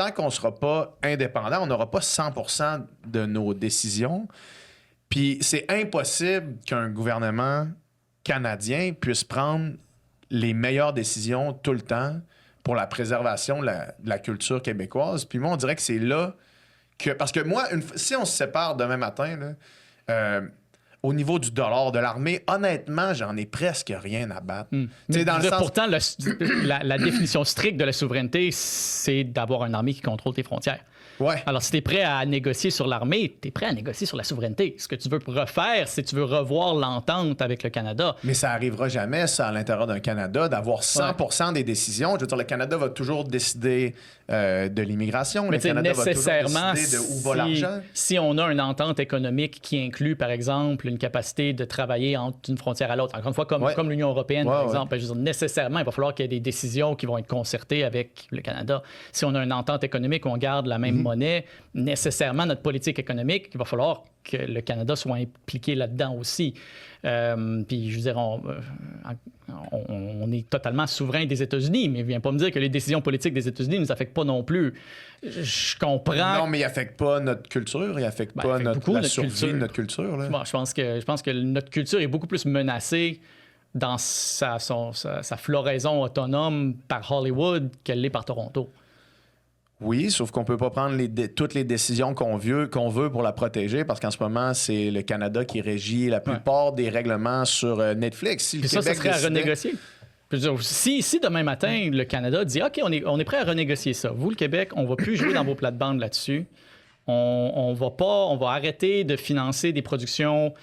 tant qu'on ne sera pas indépendant, on n'aura pas 100% de nos décisions. Puis c'est impossible qu'un gouvernement canadien puisse prendre les meilleures décisions tout le temps pour la préservation de la culture québécoise. Puis moi, on dirait que c'est là que... Parce que moi, si on se sépare demain matin, là, au niveau du dollar de l'armée, honnêtement, j'en ai presque rien à battre. Mais Dans le sens... Pourtant, la définition stricte de la souveraineté, c'est d'avoir une armée qui contrôle tes frontières. Ouais. Alors, si tu es prêt à négocier sur l'armée, tu es prêt à négocier sur la souveraineté. Ce que tu veux refaire, c'est que tu veux revoir l'entente avec le Canada. Mais ça n'arrivera jamais, ça, à l'intérieur d'un Canada, d'avoir 100% des décisions. Je veux dire, le Canada va toujours décider de l'immigration. Mais le Canada nécessairement, va toujours décider de où va l'argent. Si on a une entente économique qui inclut, par exemple, une capacité de travailler entre une frontière à l'autre, encore une fois, comme l'Union européenne, par exemple, je veux dire, nécessairement, il va falloir qu'il y ait des décisions qui vont être concertées avec le Canada. Si on a une entente économique où on garde la même monnaie, nécessairement, notre politique économique, il va falloir que le Canada soit impliqué là-dedans aussi. Puis, je veux dire, on est totalement souverain des États-Unis, mais viens pas me dire que les décisions politiques des États-Unis ne nous affectent pas non plus. Je comprends. Non, mais ils n'affectent pas notre culture, ils n'affectent pas la survie de notre culture. Là. Bon, je pense que notre culture est beaucoup plus menacée dans sa floraison autonome par Hollywood qu'elle l'est par Toronto. Oui, sauf qu'on ne peut pas prendre toutes les décisions qu'on veut pour la protéger, parce qu'en ce moment, c'est le Canada qui régit la plupart des règlements sur Netflix. Si ça serait à renégocier. Je veux dire, si demain matin, le Canada dit « OK, on est prêt à renégocier ça. Vous, le Québec, on ne va plus jouer dans vos plates-bandes là-dessus. On va arrêter de financer des productions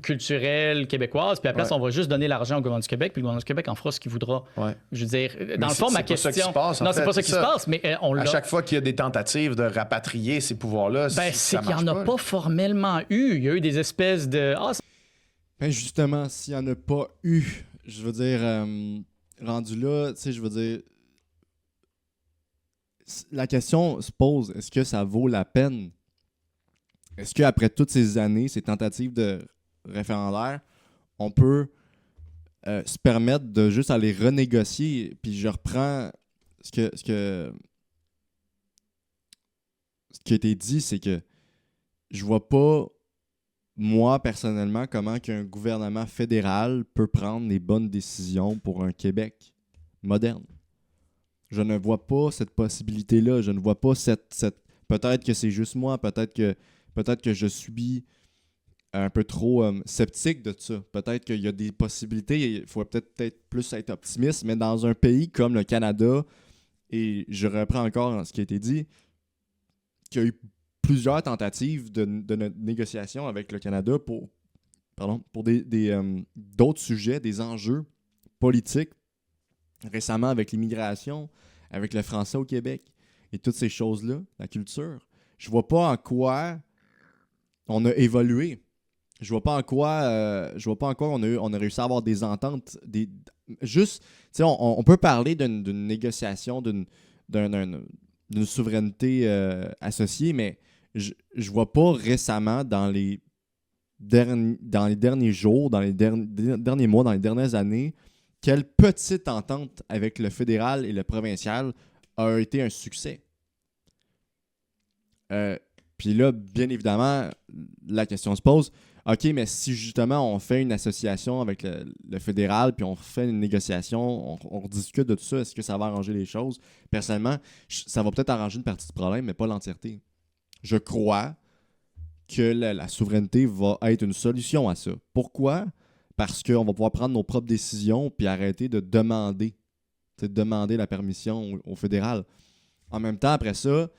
culturelle québécoise, puis après, on va juste donner l'argent au gouvernement du Québec, puis le gouvernement du Québec en fera ce qu'il voudra. Ouais. Je veux dire, dans le fond, ma question... C'est pas ça qui se passe, mais on l'a... À chaque fois qu'il y a des tentatives de rapatrier ces pouvoirs-là, c'est qu'il n'y en a pas formellement eu. Il y a eu des espèces de... justement, s'il n'y en a pas eu, je veux dire, rendu là, tu sais, je veux dire, la question se pose, est-ce que ça vaut la peine? Est-ce qu'après toutes ces années, ces tentatives de référendaire, on peut se permettre de juste aller renégocier, puis je reprends ce qui a été dit, c'est que je vois pas, moi, personnellement, comment qu'un gouvernement fédéral peut prendre les bonnes décisions pour un Québec moderne. Je ne vois pas cette possibilité-là, je ne vois pas cette... Peut-être que c'est juste moi, peut-être que je suis un peu trop sceptique de ça. Peut-être qu'il y a des possibilités, il faut peut-être plus être optimiste, mais dans un pays comme le Canada, et je reprends encore ce qui a été dit, qu'il y a eu plusieurs tentatives de négociation avec le Canada pour d'autres sujets, des enjeux politiques, récemment avec l'immigration, avec le français au Québec, et toutes ces choses-là, la culture. Je vois pas en quoi on a évolué. Je vois pas en quoi on a réussi à avoir des ententes. Juste, tu sais, on peut parler d'une négociation, d'une souveraineté associée, mais je vois pas récemment dans les derniers jours, dans les derniers mois, dans les dernières années, quelle petite entente avec le fédéral et le provincial a été un succès. Puis là, bien évidemment, la question se pose, OK, mais si justement on fait une association avec le fédéral, puis on fait une négociation, on discute de tout ça, est-ce que ça va arranger les choses? Personnellement, ça va peut-être arranger une partie du problème, mais pas l'entièreté. Je crois que la souveraineté va être une solution à ça. Pourquoi? Parce qu'on va pouvoir prendre nos propres décisions puis arrêter de demander la permission au fédéral. En même temps, après ça,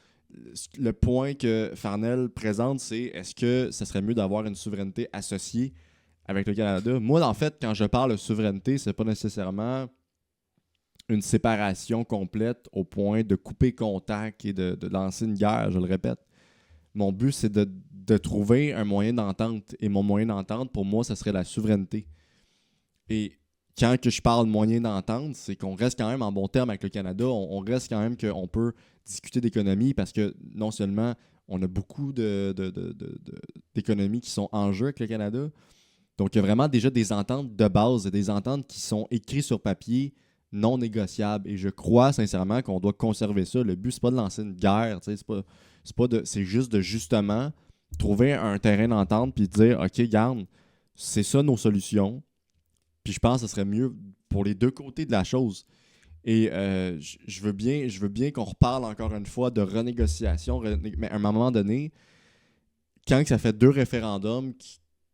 le point que Farnell présente, c'est est-ce que ça serait mieux d'avoir une souveraineté associée avec le Canada? Moi, en fait, quand je parle de souveraineté, c'est pas nécessairement une séparation complète au point de couper contact et de lancer une guerre, je le répète. Mon but, c'est de trouver un moyen d'entente. Et mon moyen d'entente, pour moi, ça serait la souveraineté. Et quand que je parle de moyen d'entente, c'est qu'on reste quand même en bon terme avec le Canada. On reste quand même qu'on peut discuter d'économie parce que non seulement on a beaucoup d'économies qui sont en jeu avec le Canada, donc il y a vraiment déjà des ententes de base, des ententes qui sont écrites sur papier non négociables. Et je crois sincèrement qu'on doit conserver ça. Le but, c'est pas de lancer une guerre, c'est juste de justement trouver un terrain d'entente puis dire, OK, garde, c'est ça nos solutions. Puis je pense que ce serait mieux pour les deux côtés de la chose. Et je veux bien qu'on reparle encore une fois de renégociation, mais à un moment donné, quand ça fait 2 référendums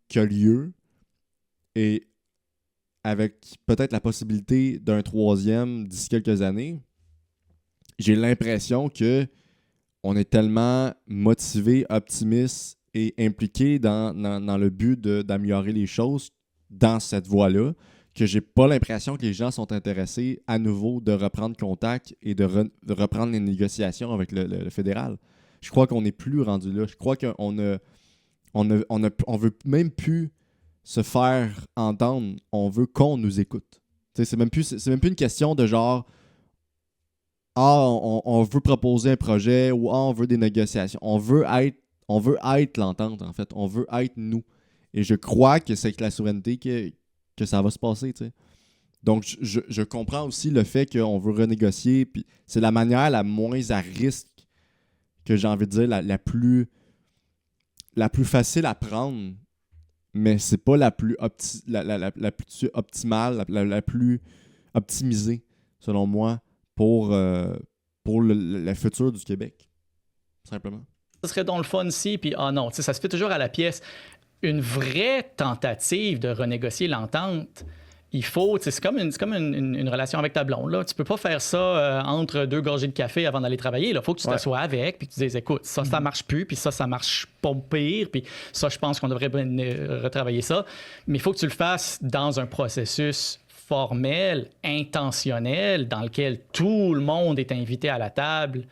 qui ont lieu, et avec peut-être la possibilité d'un 3e d'ici quelques années, j'ai l'impression que on est tellement motivé, optimiste et impliqué dans le but d'améliorer les choses dans cette voie-là, que j'ai pas l'impression que les gens sont intéressés à nouveau de reprendre contact et de reprendre les négociations avec le fédéral. Je crois qu'on n'est plus rendu là. Je crois qu'on veut même plus se faire entendre. On veut qu'on nous écoute. C'est même plus une question de genre on veut proposer un projet ou on veut des négociations. On veut être l'entente, en fait. On veut être nous. Et je crois que c'est avec la souveraineté que ça va se passer, tu sais. Donc, je comprends aussi le fait qu'on veut renégocier, puis c'est la manière la moins à risque que j'ai envie de dire, la plus facile à prendre, mais c'est pas la plus optimale, la plus optimisée, selon moi, pour le futur du Québec, simplement. Ça serait donc le fun si, puis non, tu sais, ça se fait toujours à la pièce. Une vraie tentative de renégocier l'entente, il faut, c'est comme une relation avec ta blonde. Là. Tu peux pas faire ça entre 2 gorgées de café avant d'aller travailler. Il faut que tu t'assoies avec puis que tu dises, écoute, ça marche plus, puis ça marche pas pire, puis ça, je pense qu'on devrait retravailler ça. Mais il faut que tu le fasses dans un processus formel, intentionnel, dans lequel tout le monde est invité à la table.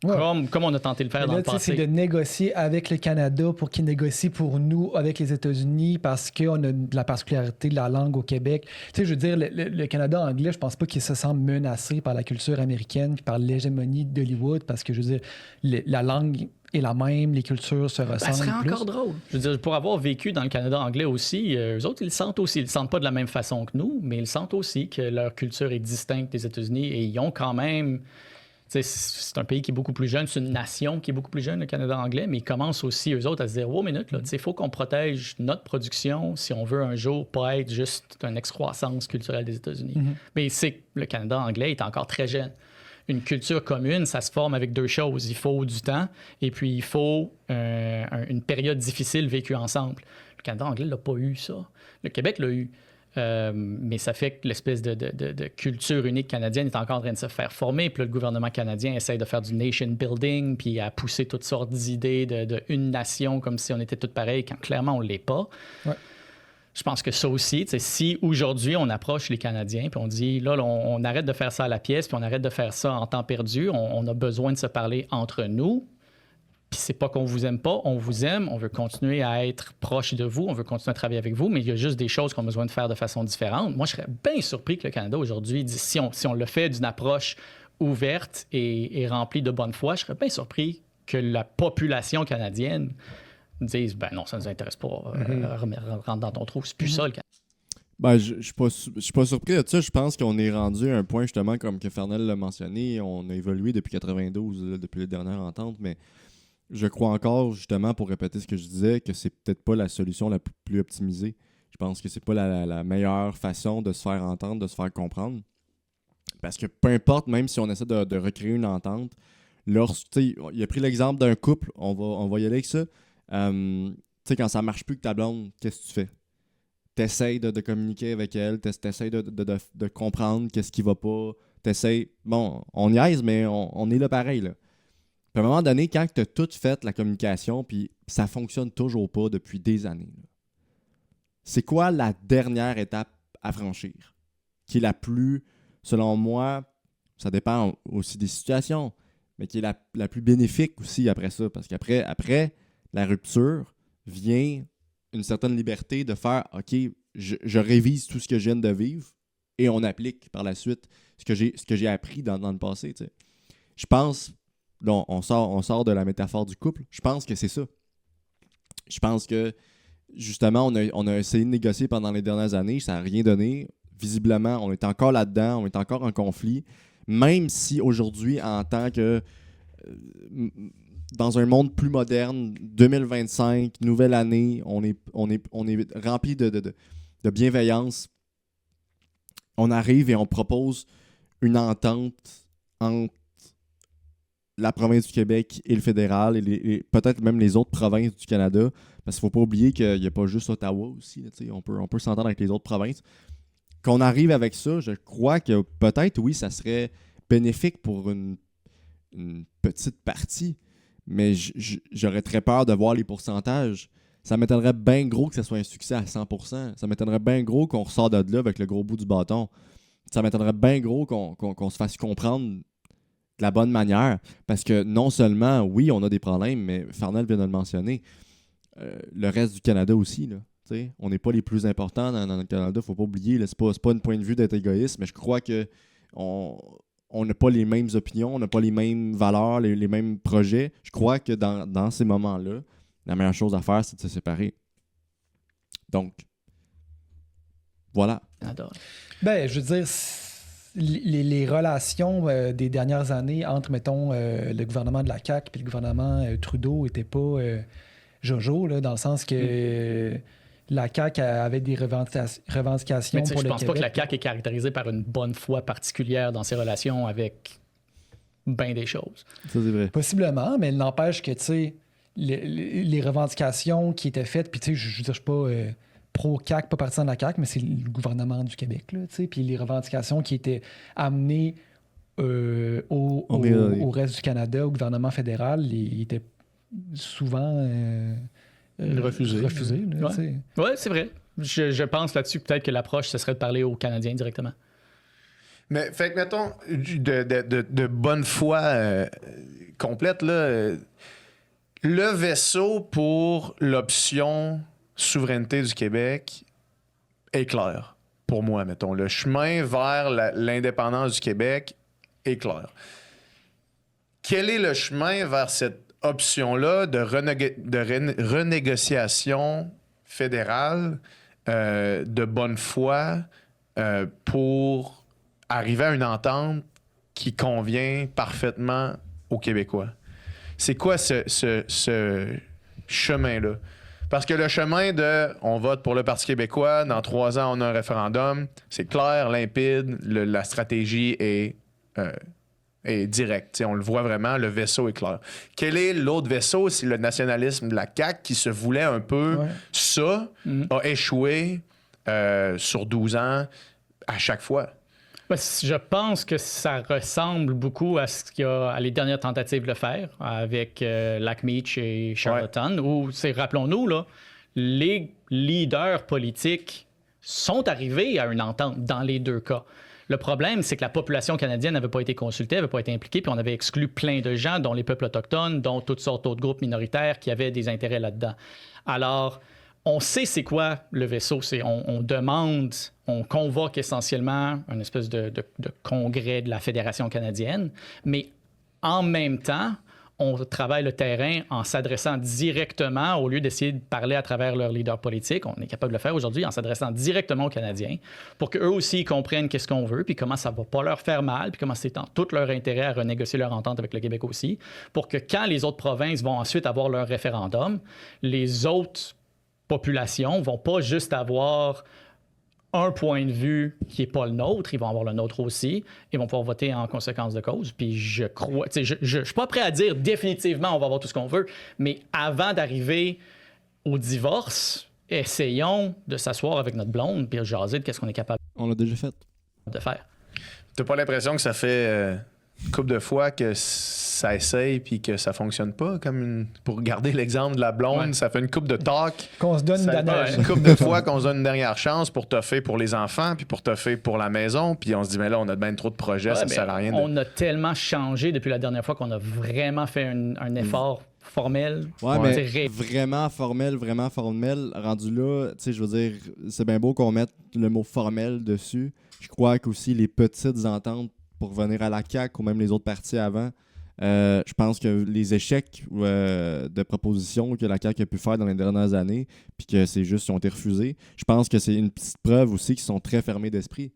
Ouais. Comme on a tenté de le faire dans le passé. C'est de négocier avec le Canada pour qu'il négocie pour nous avec les États-Unis parce qu'on a de la particularité de la langue au Québec. Tu sais, je veux dire, le Canada anglais, je pense pas qu'il se sent menacé par la culture américaine puis par l'hégémonie d'Hollywood parce que, je veux dire, la langue est la même, les cultures se ressemblent. Ça serait encore drôle. Je veux dire, pour avoir vécu dans le Canada anglais aussi, eux autres, ils le sentent aussi. Ils le sentent pas de la même façon que nous, mais ils sentent aussi que leur culture est distincte des États-Unis et ils ont quand même... C'est un pays qui est beaucoup plus jeune, c'est une nation qui est beaucoup plus jeune, le Canada anglais, mais ils commencent aussi, eux autres, à se dire, oh, minute, il faut qu'on protège notre production si on veut un jour pas être juste une excroissance culturelle des États-Unis. Mm-hmm. Mais c'est que le Canada anglais est encore très jeune. Une culture commune, ça se forme avec 2 choses. Il faut du temps et puis il faut une période difficile vécue ensemble. Le Canada anglais n'a pas eu ça. Le Québec l'a eu. Mais ça fait que l'espèce de culture unique canadienne est encore en train de se faire former. Puis là, le gouvernement canadien essaie de faire du nation building, puis à pousser toutes sortes d'idées de une nation comme si on était tous pareils, quand clairement on ne l'est pas. Ouais. Je pense que ça aussi, si aujourd'hui on approche les Canadiens puis on dit, là, on arrête de faire ça à la pièce, puis on arrête de faire ça en temps perdu, on a besoin de se parler entre nous. Puis c'est pas qu'on vous aime pas, on vous aime, on veut continuer à être proche de vous, on veut continuer à travailler avec vous, mais il y a juste des choses qu'on a besoin de faire de façon différente. Moi, je serais bien surpris que le Canada aujourd'hui, si on le fait d'une approche ouverte et remplie de bonne foi, je serais bien surpris que la population canadienne dise, ben non, ça ne nous intéresse pas, rentre dans ton trou, c'est plus ça le Canada. Ben, je suis pas surpris de ça. Je pense qu'on est rendu à un point, justement, comme que Fernel l'a mentionné, on a évolué depuis 92, là, depuis les dernières ententes, mais je crois encore, justement, pour répéter ce que je disais, que c'est peut-être pas la solution la plus optimisée. Je pense que c'est pas la meilleure façon de se faire entendre, de se faire comprendre. Parce que peu importe, même si on essaie de recréer une entente, il a pris l'exemple d'un couple, on va y aller avec ça. Quand ça marche plus que ta blonde, qu'est-ce que tu fais? T'essayes de communiquer avec elle, t'essayes de comprendre qu'est-ce qui va pas. T'essayes... Bon, on niaise, mais on est là pareil, là. Puis à un moment donné, quand tu as tout fait la communication, puis ça fonctionne toujours pas depuis des années, là, c'est quoi la dernière étape à franchir? Qui est la plus, selon moi, ça dépend aussi des situations, mais qui est la plus bénéfique aussi après ça. Parce qu'après la rupture, vient une certaine liberté de faire « OK, je révise tout ce que je viens de vivre et on applique par la suite ce que j'ai appris dans le passé. » Je pense... Donc, on sort de la métaphore du couple. Je pense que c'est ça. Je pense que, justement, on a essayé de négocier pendant les dernières années. Ça n'a rien donné. visiblement, on est encore là-dedans, on est encore en conflit, même si aujourd'hui, en tant que dans un monde plus moderne, 2025, nouvelle année, on est rempli de bienveillance. On arrive et on propose une entente entre la province du Québec et le fédéral et peut-être même les autres provinces du Canada, parce qu'il ne faut pas oublier qu'il n'y a pas juste Ottawa aussi, là, on peut s'entendre avec les autres provinces. Qu'on arrive avec ça, je crois que peut-être, oui, ça serait bénéfique pour une petite partie, mais j'aurais très peur de voir les pourcentages. Ça m'étonnerait bien gros que ça soit un succès à 100%. Ça m'étonnerait bien gros qu'on ressort de là avec le gros bout du bâton. Ça m'étonnerait bien gros qu'on se fasse comprendre de la bonne manière. Parce que non seulement, oui, on a des problèmes, mais Farnell vient de le mentionner, le reste du Canada aussi, là. T'sais, on n'est pas les plus importants dans le Canada, il ne faut pas oublier. C'est pas un point de vue d'être égoïste, mais je crois qu'on n'a pas les mêmes opinions, on n'a pas les mêmes valeurs, les mêmes projets. Je crois que dans ces moments-là, la meilleure chose à faire, c'est de se séparer. Donc, voilà. Ben, je veux dire, les relations des dernières années entre, mettons, le gouvernement de la CAQ et le gouvernement Trudeau n'étaient pas jojo, là, dans le sens que la CAQ avait des revendications pour le Québec. Je pense pas que la CAQ est caractérisée par une bonne foi particulière dans ses relations avec bien des choses. Ça, c'est vrai. Possiblement, mais il n'empêche que, tu sais, les revendications qui étaient faites, puis tu sais, je veux dire, je suis pas pro-CAQ, pas partisan de la CAQ, mais c'est le gouvernement du Québec, là, tu sais, puis les revendications qui étaient amenées au reste du Canada, au gouvernement fédéral, ils étaient souvent refusés. Oui, c'est vrai. Je pense là-dessus peut-être que l'approche, ce serait de parler aux Canadiens directement. Mais, fait que, mettons, de bonne foi complète, là, le vaisseau pour l'option souveraineté du Québec est clair, pour moi, mettons. Le chemin vers l'indépendance du Québec est clair. Quel est le chemin vers cette option-là de renégociation fédérale de bonne foi pour arriver à une entente qui convient parfaitement aux Québécois? C'est quoi ce chemin-là? Parce que le chemin de on vote pour le Parti québécois, dans 3 ans, on a un référendum, c'est clair, limpide, la stratégie est directe. On le voit vraiment, le vaisseau est clair. Quel est l'autre vaisseau? C'est le nationalisme de la CAQ qui se voulait un peu ça, a échoué sur 12 ans à chaque fois. Je pense que ça ressemble beaucoup à ce qu'il y a à les dernières tentatives de le faire avec Lac-Meach et Charlottetown, où, rappelons-nous, là, les leaders politiques sont arrivés à une entente dans les deux cas. Le problème, c'est que la population canadienne n'avait pas été consultée, n'avait pas été impliquée, puis on avait exclu plein de gens, dont les peuples autochtones, dont toutes sortes d'autres groupes minoritaires qui avaient des intérêts là-dedans. Alors, on sait c'est quoi le vaisseau. On demande, on convoque essentiellement une espèce de congrès de la Fédération canadienne, mais en même temps, on travaille le terrain en s'adressant directement, au lieu d'essayer de parler à travers leurs leaders politiques, on est capable de le faire aujourd'hui en s'adressant directement aux Canadiens pour qu'eux aussi comprennent qu'est-ce qu'on veut, puis comment ça va pas leur faire mal, puis comment c'est en tout leur intérêt à renégocier leur entente avec le Québec aussi, pour que quand les autres provinces vont ensuite avoir leur référendum, les autres populations vont pas juste avoir un point de vue qui n'est pas le nôtre, ils vont avoir le nôtre aussi, ils vont pouvoir voter en conséquence de cause. Puis je crois, je suis pas prêt à dire définitivement on va avoir tout ce qu'on veut, mais avant d'arriver au divorce, essayons de s'asseoir avec notre blonde puis de jaser de qu'est-ce qu'on est capable On l'a déjà fait. De faire. T'as pas l'impression que ça fait une couple de fois que ça essaye puis que ça fonctionne pas? Pour garder l'exemple de la blonde, ça fait une couple de talk. Qu'on se donne une couple de fois qu'on se donne une dernière chance pour toffer pour les enfants puis pour toffer pour la maison. Puis on se dit, mais là, on a bien trop de projets, ça sert à rien. On a tellement changé depuis la dernière fois qu'on a vraiment fait un effort formel. Mais vraiment formel, rendu là, tu sais, je veux dire, c'est bien beau qu'on mette le mot formel dessus. Je crois qu'aussi les petites ententes pour revenir à la CAQ ou même les autres partis avant, Je pense que les échecs de propositions que la CAQ a pu faire dans les dernières années, puis que c'est juste qu'ils ont été refusés, je pense que c'est une petite preuve aussi qu'ils sont très fermés d'esprit.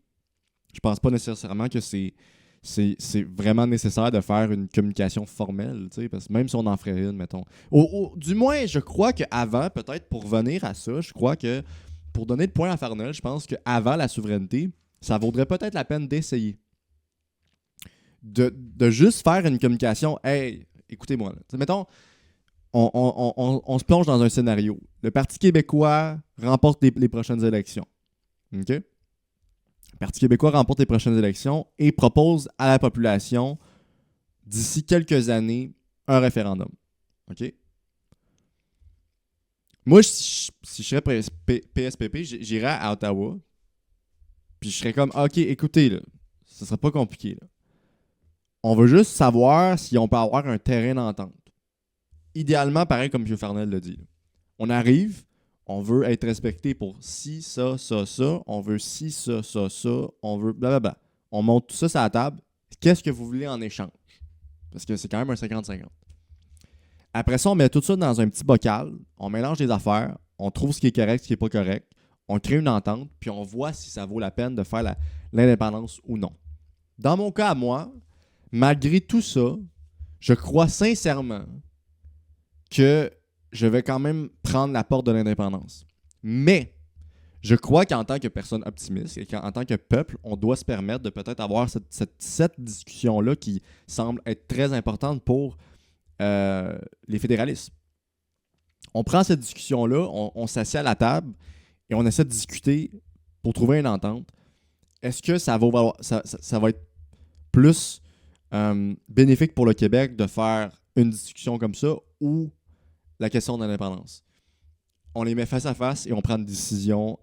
Je pense pas nécessairement que c'est vraiment nécessaire de faire une communication formelle, parce que même si on en ferait une, mettons. Du moins, je crois qu'avant, peut-être pour revenir à ça, je crois que pour donner le point à Farnell, je pense qu'avant la souveraineté, ça vaudrait peut-être la peine d'essayer. De juste faire une communication. Hey, écoutez-moi. Mettons, on se plonge dans un scénario. Le Parti québécois remporte les prochaines élections. OK? Le Parti québécois remporte les prochaines élections et propose à la population, d'ici quelques années, un référendum. OK? Moi, si je serais PSPP, j'irais à Ottawa. Puis je serais comme, OK, écoutez, là, ça serait pas compliqué. Là. On veut juste savoir si on peut avoir un terrain d'entente. Idéalement, pareil comme M. Farnell l'a dit. Là. On arrive, on veut être respecté pour ci, ça, ça, ça. On veut ci, ça, ça, ça. On veut blablabla. On monte tout ça sur la table. Qu'est-ce que vous voulez en échange? Parce que c'est quand même un 50-50. Après ça, on met tout ça dans un petit bocal. On mélange les affaires. On trouve ce qui est correct, ce qui n'est pas correct. On crée une entente, puis on voit si ça vaut la peine de faire l'indépendance ou non. Dans mon cas à moi, malgré tout ça, je crois sincèrement que je vais quand même prendre la porte de l'indépendance. Mais je crois qu'en tant que personne optimiste et qu'en tant que peuple, on doit se permettre de peut-être avoir cette discussion-là qui semble être très importante pour les fédéralistes. On prend cette discussion-là, on s'assied à la table et on essaie de discuter pour trouver une entente. Est-ce que ça va être plus bénéfique pour le Québec de faire une discussion comme ça ou la question de l'indépendance? On les met face à face et on prend une décision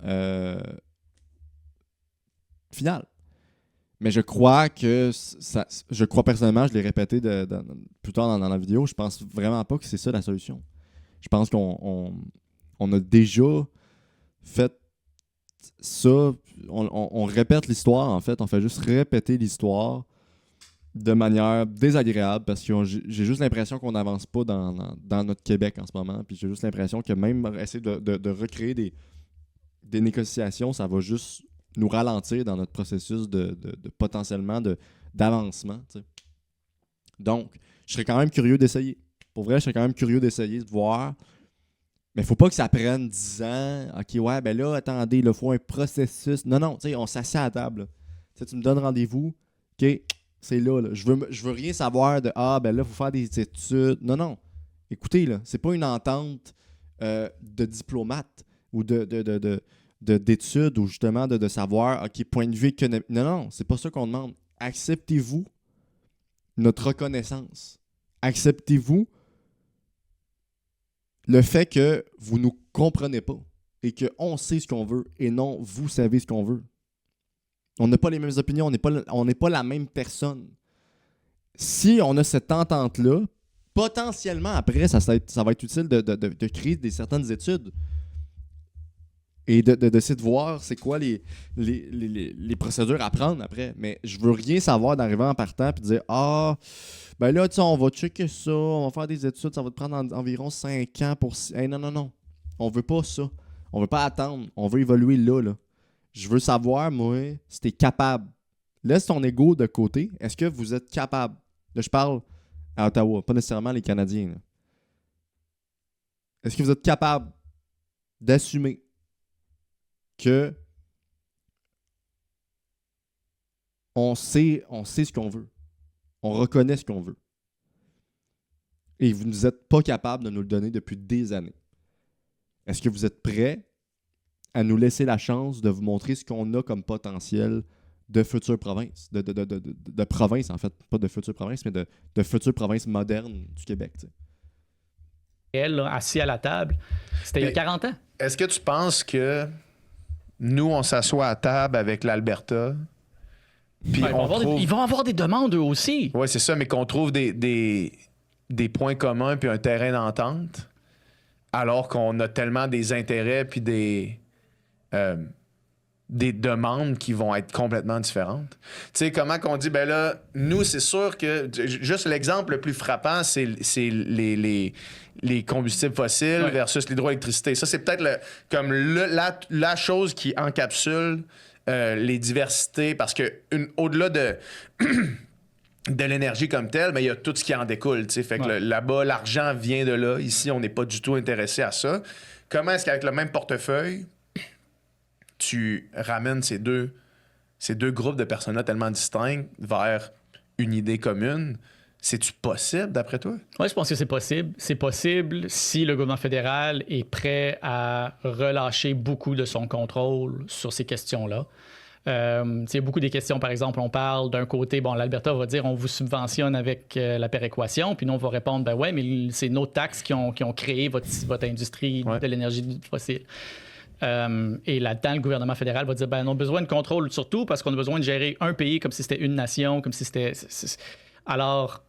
finale. Mais je crois que je crois personnellement, je l'ai répété plus tard dans la vidéo, je pense vraiment pas que c'est ça la solution. Je pense qu'on a déjà fait ça. On répète l'histoire, en fait. On fait juste répéter l'histoire de manière désagréable parce que j'ai juste l'impression qu'on n'avance pas dans notre Québec en ce moment. Puis j'ai juste l'impression que même essayer de recréer des négociations, ça va juste nous ralentir dans notre processus de potentiellement d'avancement. T'sais. Donc, je serais quand même curieux d'essayer. Pour vrai, je serais quand même curieux d'essayer, de voir. Mais il ne faut pas que ça prenne 10 ans. OK, ouais, ben là, attendez, il faut un processus. Non, tu sais, on s'assied à la table. Tu me donnes rendez-vous. OK, c'est là. Je veux rien savoir de ben là, il faut faire des études. Non. Écoutez, là, c'est pas une entente de diplomate ou d'études ou justement de savoir, OK, point de vue économique. Non, c'est pas ça qu'on demande. Acceptez-vous notre reconnaissance. Acceptez-vous le fait que vous ne nous comprenez pas et qu'on sait ce qu'on veut et non vous savez ce qu'on veut. On n'a pas les mêmes opinions, on n'est pas la même personne. Si on a cette entente-là, potentiellement après, ça va être utile de créer certaines études et d'essayer de voir c'est quoi les procédures à prendre après. Mais je veux rien savoir d'arriver en partant et de dire ben là, on va checker ça, on va faire des études, ça va te prendre environ 5 ans pour... Hey, non. On veut pas ça. On veut pas attendre. On veut évoluer là. Je veux savoir, moi, si t'es capable. Laisse ton ego de côté. Est-ce que vous êtes capable? Là, je parle à Ottawa, pas nécessairement les Canadiens. Là. Est-ce que vous êtes capable d'assumer que on sait ce qu'on veut? On reconnaît ce qu'on veut. Et vous n'êtes pas capable de nous le donner depuis des années. Est-ce que vous êtes prêts à nous laisser la chance de vous montrer ce qu'on a comme potentiel de future province? De province, en fait. Pas de future province, mais de future province moderne du Québec. T'sais. Elle, là, assis à la table, c'était il y a 40 ans. Est-ce que tu penses que nous, on s'assoit à table avec l'Alberta? Puis ils vont avoir des demandes eux aussi. Oui, c'est ça, mais qu'on trouve des points communs puis un terrain d'entente, alors qu'on a tellement des intérêts puis des des demandes qui vont être complètement différentes. Tu sais, comment qu'on dit, ben là, nous, c'est sûr que, juste l'exemple le plus frappant, c'est les combustibles fossiles versus l'hydroélectricité. Ça, c'est peut-être la chose qui encapsule les diversités, parce que au-delà de l'énergie comme telle, mais il y a tout ce qui en découle. T'sais. Fait que là-bas, l'argent vient de là. Ici, on n'est pas du tout intéressé à ça. Comment est-ce qu'avec le même portefeuille, tu ramènes ces deux groupes de personnes-là tellement distincts vers une idée commune? C'est-tu possible, d'après toi? Oui, je pense que c'est possible. C'est possible si le gouvernement fédéral est prêt à relâcher beaucoup de son contrôle sur ces questions-là. Il y a beaucoup des questions, par exemple, on parle d'un côté, bon, l'Alberta va dire on vous subventionne avec la péréquation, puis nous, on va répondre, ben ouais, mais c'est nos taxes qui ont créé votre industrie de l'énergie fossile. Et là-dedans, le gouvernement fédéral va dire, ben on a besoin de contrôle sur tout parce qu'on a besoin de gérer un pays comme si c'était une nation, comme si c'était... Alors,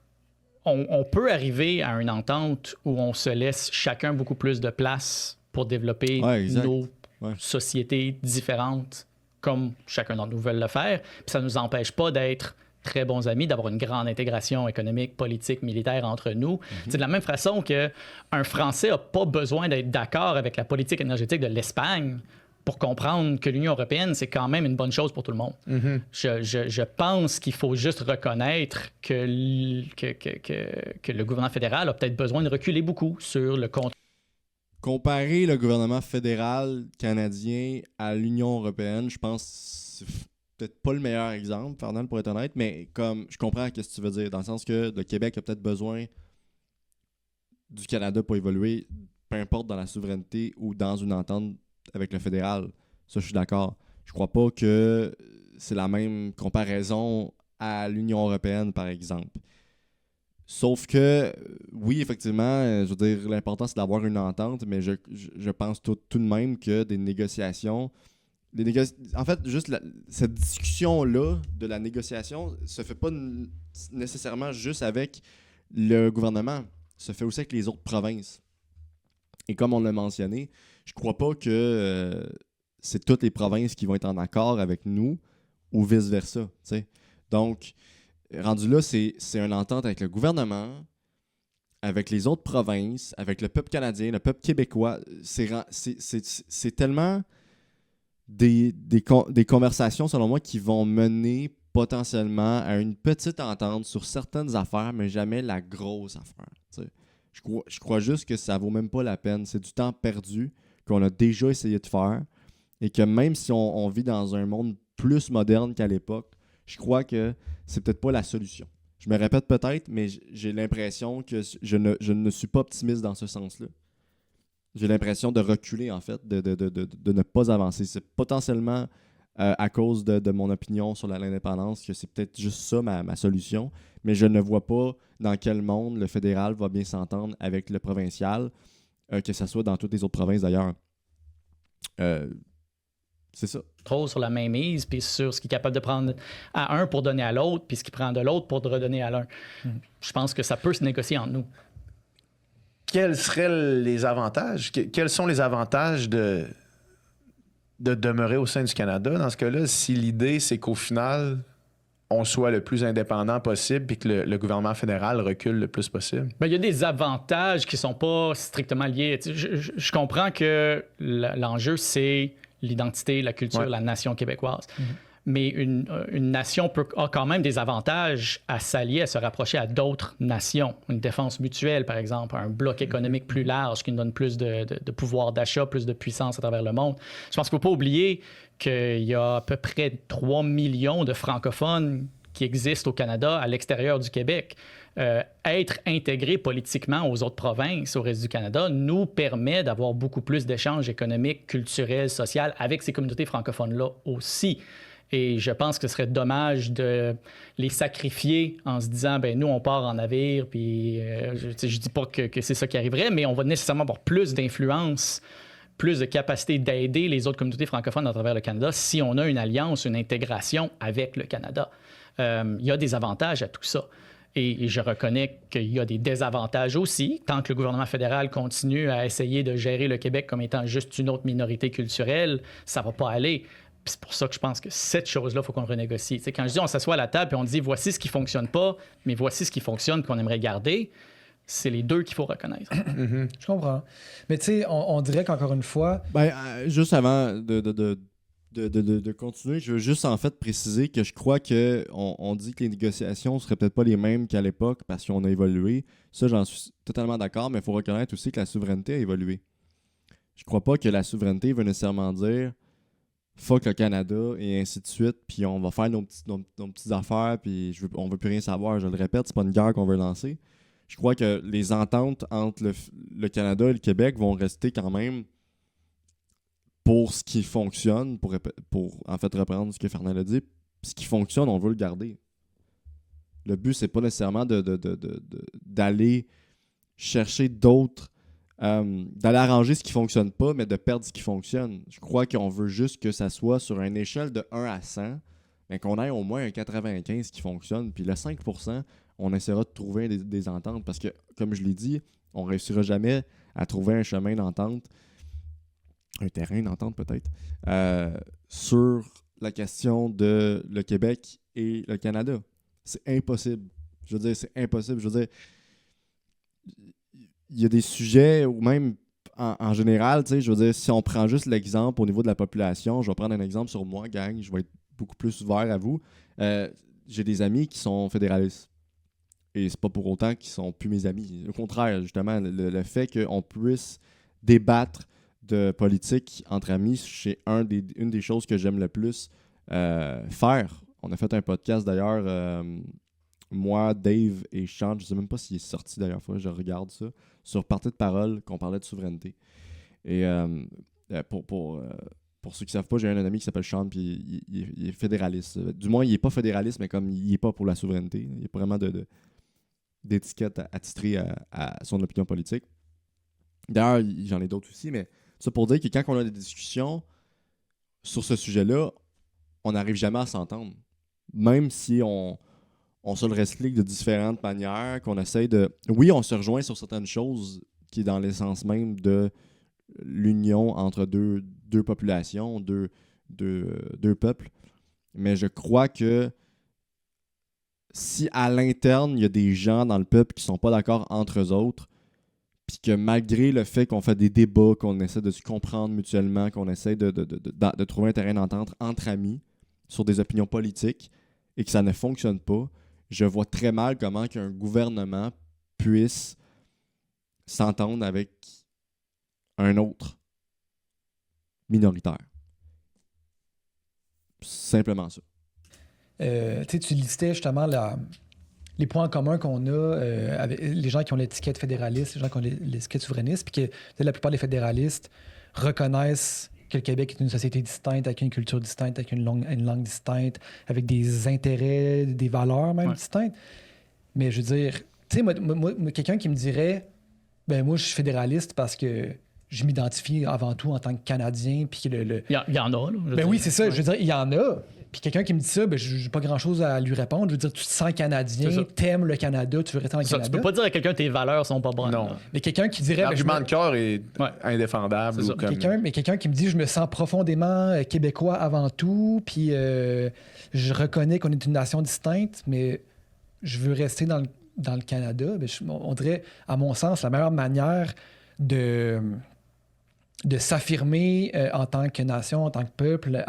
on peut arriver à une entente où on se laisse chacun beaucoup plus de place pour développer nos sociétés différentes comme chacun d'entre nous veut le faire. Puis ça ne nous empêche pas d'être très bons amis, d'avoir une grande intégration économique, politique, militaire entre nous. C'est de la même façon qu'un Français n'a pas besoin d'être d'accord avec la politique énergétique de l'Espagne pour comprendre que l'Union européenne, c'est quand même une bonne chose pour tout le monde. Je pense qu'il faut juste reconnaître que le gouvernement fédéral a peut-être besoin de reculer beaucoup sur le contrôle. Comparer le gouvernement fédéral canadien à l'Union européenne, je pense que c'est peut-être pas le meilleur exemple, Fernand, pour être honnête, mais comme je comprends ce que tu veux dire, dans le sens que le Québec a peut-être besoin du Canada pour évoluer, peu importe dans la souveraineté ou dans une entente avec le fédéral. Ça, je suis d'accord. Je crois pas que c'est la même comparaison à l'Union européenne, par exemple. Sauf que, oui, effectivement, je veux dire, l'important, c'est d'avoir une entente, mais je pense tout de même que des négociations... En fait, juste cette discussion-là de la négociation se fait pas nécessairement juste avec le gouvernement. Se fait aussi avec les autres provinces. Et comme on l'a mentionné, je crois pas que c'est toutes les provinces qui vont être en accord avec nous ou vice-versa. T'sais. Donc, rendu là, c'est une entente avec le gouvernement, avec les autres provinces, avec le peuple canadien, le peuple québécois. C'est tellement des conversations, selon moi, qui vont mener potentiellement à une petite entente sur certaines affaires, mais jamais la grosse affaire. T'sais. Je crois juste que ça vaut même pas la peine. C'est du temps perdu qu'on a déjà essayé de faire et que même si on vit dans un monde plus moderne qu'à l'époque, je crois que c'est peut-être pas la solution. Je me répète peut-être, mais j'ai l'impression que je ne suis pas optimiste dans ce sens-là. J'ai l'impression de reculer, en fait, de ne pas avancer. C'est potentiellement à cause de mon opinion sur l'indépendance que c'est peut-être juste ça ma solution, mais je ne vois pas dans quel monde le fédéral va bien s'entendre avec le provincial, que ce soit dans toutes les autres provinces d'ailleurs. C'est ça. Trop sur la mainmise, puis sur ce qu'il est capable de prendre à un pour donner à l'autre, puis ce qu'il prend de l'autre pour redonner à l'un. Je pense que ça peut se négocier entre nous. Quels seraient les avantages? Quels sont les avantages de demeurer au sein du Canada dans ce cas-là, si l'idée, c'est qu'au final, on soit le plus indépendant possible et que le gouvernement fédéral recule le plus possible? Bien, il y a des avantages qui ne sont pas strictement liés. Je comprends que l'enjeu, c'est l'identité, la culture, la nation québécoise. Mais une nation a quand même des avantages à s'allier, à se rapprocher à d'autres nations. Une défense mutuelle, par exemple, un bloc économique plus large qui nous donne plus de pouvoir d'achat, plus de puissance à travers le monde. Je pense qu'il ne faut pas oublier qu'il y a à peu près 3 millions de francophones qui existent au Canada à l'extérieur du Québec. Être intégré politiquement aux autres provinces, au reste du Canada, nous permet d'avoir beaucoup plus d'échanges économiques, culturels, sociaux avec ces communautés francophones-là aussi. Et je pense que ce serait dommage de les sacrifier en se disant, ben nous, on part en navire, puis je dis pas que c'est ça qui arriverait, mais on va nécessairement avoir plus d'influence, plus de capacité d'aider les autres communautés francophones à travers le Canada si on a une alliance, une intégration avec le Canada. Il y a des avantages à tout ça. Et je reconnais qu'il y a des désavantages aussi. Tant que le gouvernement fédéral continue à essayer de gérer le Québec comme étant juste une autre minorité culturelle, ça ne va pas aller. Puis c'est pour ça que je pense que cette chose-là, il faut qu'on le renégocie. T'sais, quand je dis on s'assoit à la table et on dit voici ce qui ne fonctionne pas, mais voici ce qui fonctionne qu'on aimerait garder, c'est les deux qu'il faut reconnaître. Je comprends. Mais tu sais, on dirait qu'encore une fois... Juste avant de continuer, je veux juste en fait préciser que je crois qu'on dit que les négociations ne seraient peut-être pas les mêmes qu'à l'époque parce qu'on a évolué. Ça, j'en suis totalement d'accord, mais il faut reconnaître aussi que la souveraineté a évolué. Je crois pas que la souveraineté veut nécessairement dire fuck le Canada et ainsi de suite, puis on va faire nos petites affaires, puis on veut plus rien savoir. Je le répète, c'est pas une guerre qu'on veut lancer. Je crois que les ententes entre le Canada et le Québec vont rester quand même pour ce qui fonctionne, pour en fait reprendre ce que Fernand a dit. Ce qui fonctionne, on veut le garder. Le but, c'est pas nécessairement d'aller chercher d'autres, d'aller arranger ce qui fonctionne pas, mais de perdre ce qui fonctionne. Je crois qu'on veut juste que ça soit sur une échelle de 1 à 100, mais qu'on ait au moins un 95 qui fonctionne. Puis le 5%, on essaiera de trouver des ententes parce que, comme je l'ai dit, on ne réussira jamais à trouver un chemin d'entente, un terrain d'entente peut-être, sur la question de le Québec et le Canada. C'est impossible. Je veux dire, c'est impossible. Je veux dire, il y a des sujets, ou même en général, tu sais, je veux dire, si on prend juste l'exemple au niveau de la population, je vais prendre un exemple sur moi, gang, je vais être beaucoup plus ouvert à vous. J'ai des amis qui sont fédéralistes. Et c'est pas pour autant qu'ils sont plus mes amis. Au contraire, justement, le fait qu'on puisse débattre de politique entre amis, c'est une des choses que j'aime le plus faire. On a fait un podcast d'ailleurs, moi, Dave et Sean, je sais même pas s'il est sorti d'ailleurs, fois je regarde ça, sur Partie de parole, qu'on parlait de souveraineté. Et pour ceux qui ne savent pas, j'ai un ami qui s'appelle Sean, puis il est fédéraliste. Du moins, il n'est pas fédéraliste, mais comme il n'est pas pour la souveraineté. Il n'y a pas vraiment d'étiquette attitrée à son opinion politique. D'ailleurs, j'en ai d'autres aussi, mais ça pour dire que quand on a des discussions sur ce sujet-là, on n'arrive jamais à s'entendre. Même si on se le réexplique de différentes manières, qu'on essaye de... Oui, on se rejoint sur certaines choses qui est dans l'essence même de l'union entre deux populations, deux peuples. Mais je crois que si à l'interne, il y a des gens dans le peuple qui ne sont pas d'accord entre eux autres, puis que malgré le fait qu'on fait des débats, qu'on essaie de se comprendre mutuellement, qu'on essaie de trouver un terrain d'entente entre amis sur des opinions politiques et que ça ne fonctionne pas, je vois très mal comment qu'un gouvernement puisse s'entendre avec un autre minoritaire. Simplement ça. Tu listais justement les points communs qu'on a avec les gens qui ont l'étiquette fédéraliste, les gens qui ont l'étiquette souverainiste, puis que la plupart des fédéralistes reconnaissent que le Québec est une société distincte, avec une culture distincte, avec une langue distincte, avec des intérêts, des valeurs même distinctes. Mais je veux dire, tu sais, moi, quelqu'un qui me dirait, ben moi, je suis fédéraliste parce que je m'identifie avant tout en tant que Canadien, puis Il y en a, là. Ben oui, c'est ça. Je veux dire, il y en a. Puis quelqu'un qui me dit ça, ben j'ai pas grand-chose à lui répondre. Je veux dire, tu te sens Canadien, t'aimes le Canada, tu veux rester en Canada. Tu peux pas dire à quelqu'un que tes valeurs sont pas bonnes. Non. Là. Mais quelqu'un qui dirait... L'argument de cœur est indéfendable. C'est ou comme... quelqu'un qui me dit, je me sens profondément québécois avant tout, puis je reconnais qu'on est une nation distincte, mais je veux rester dans le Canada. Ben, on dirait, à mon sens, la meilleure manière de s'affirmer en tant que nation, en tant que peuple,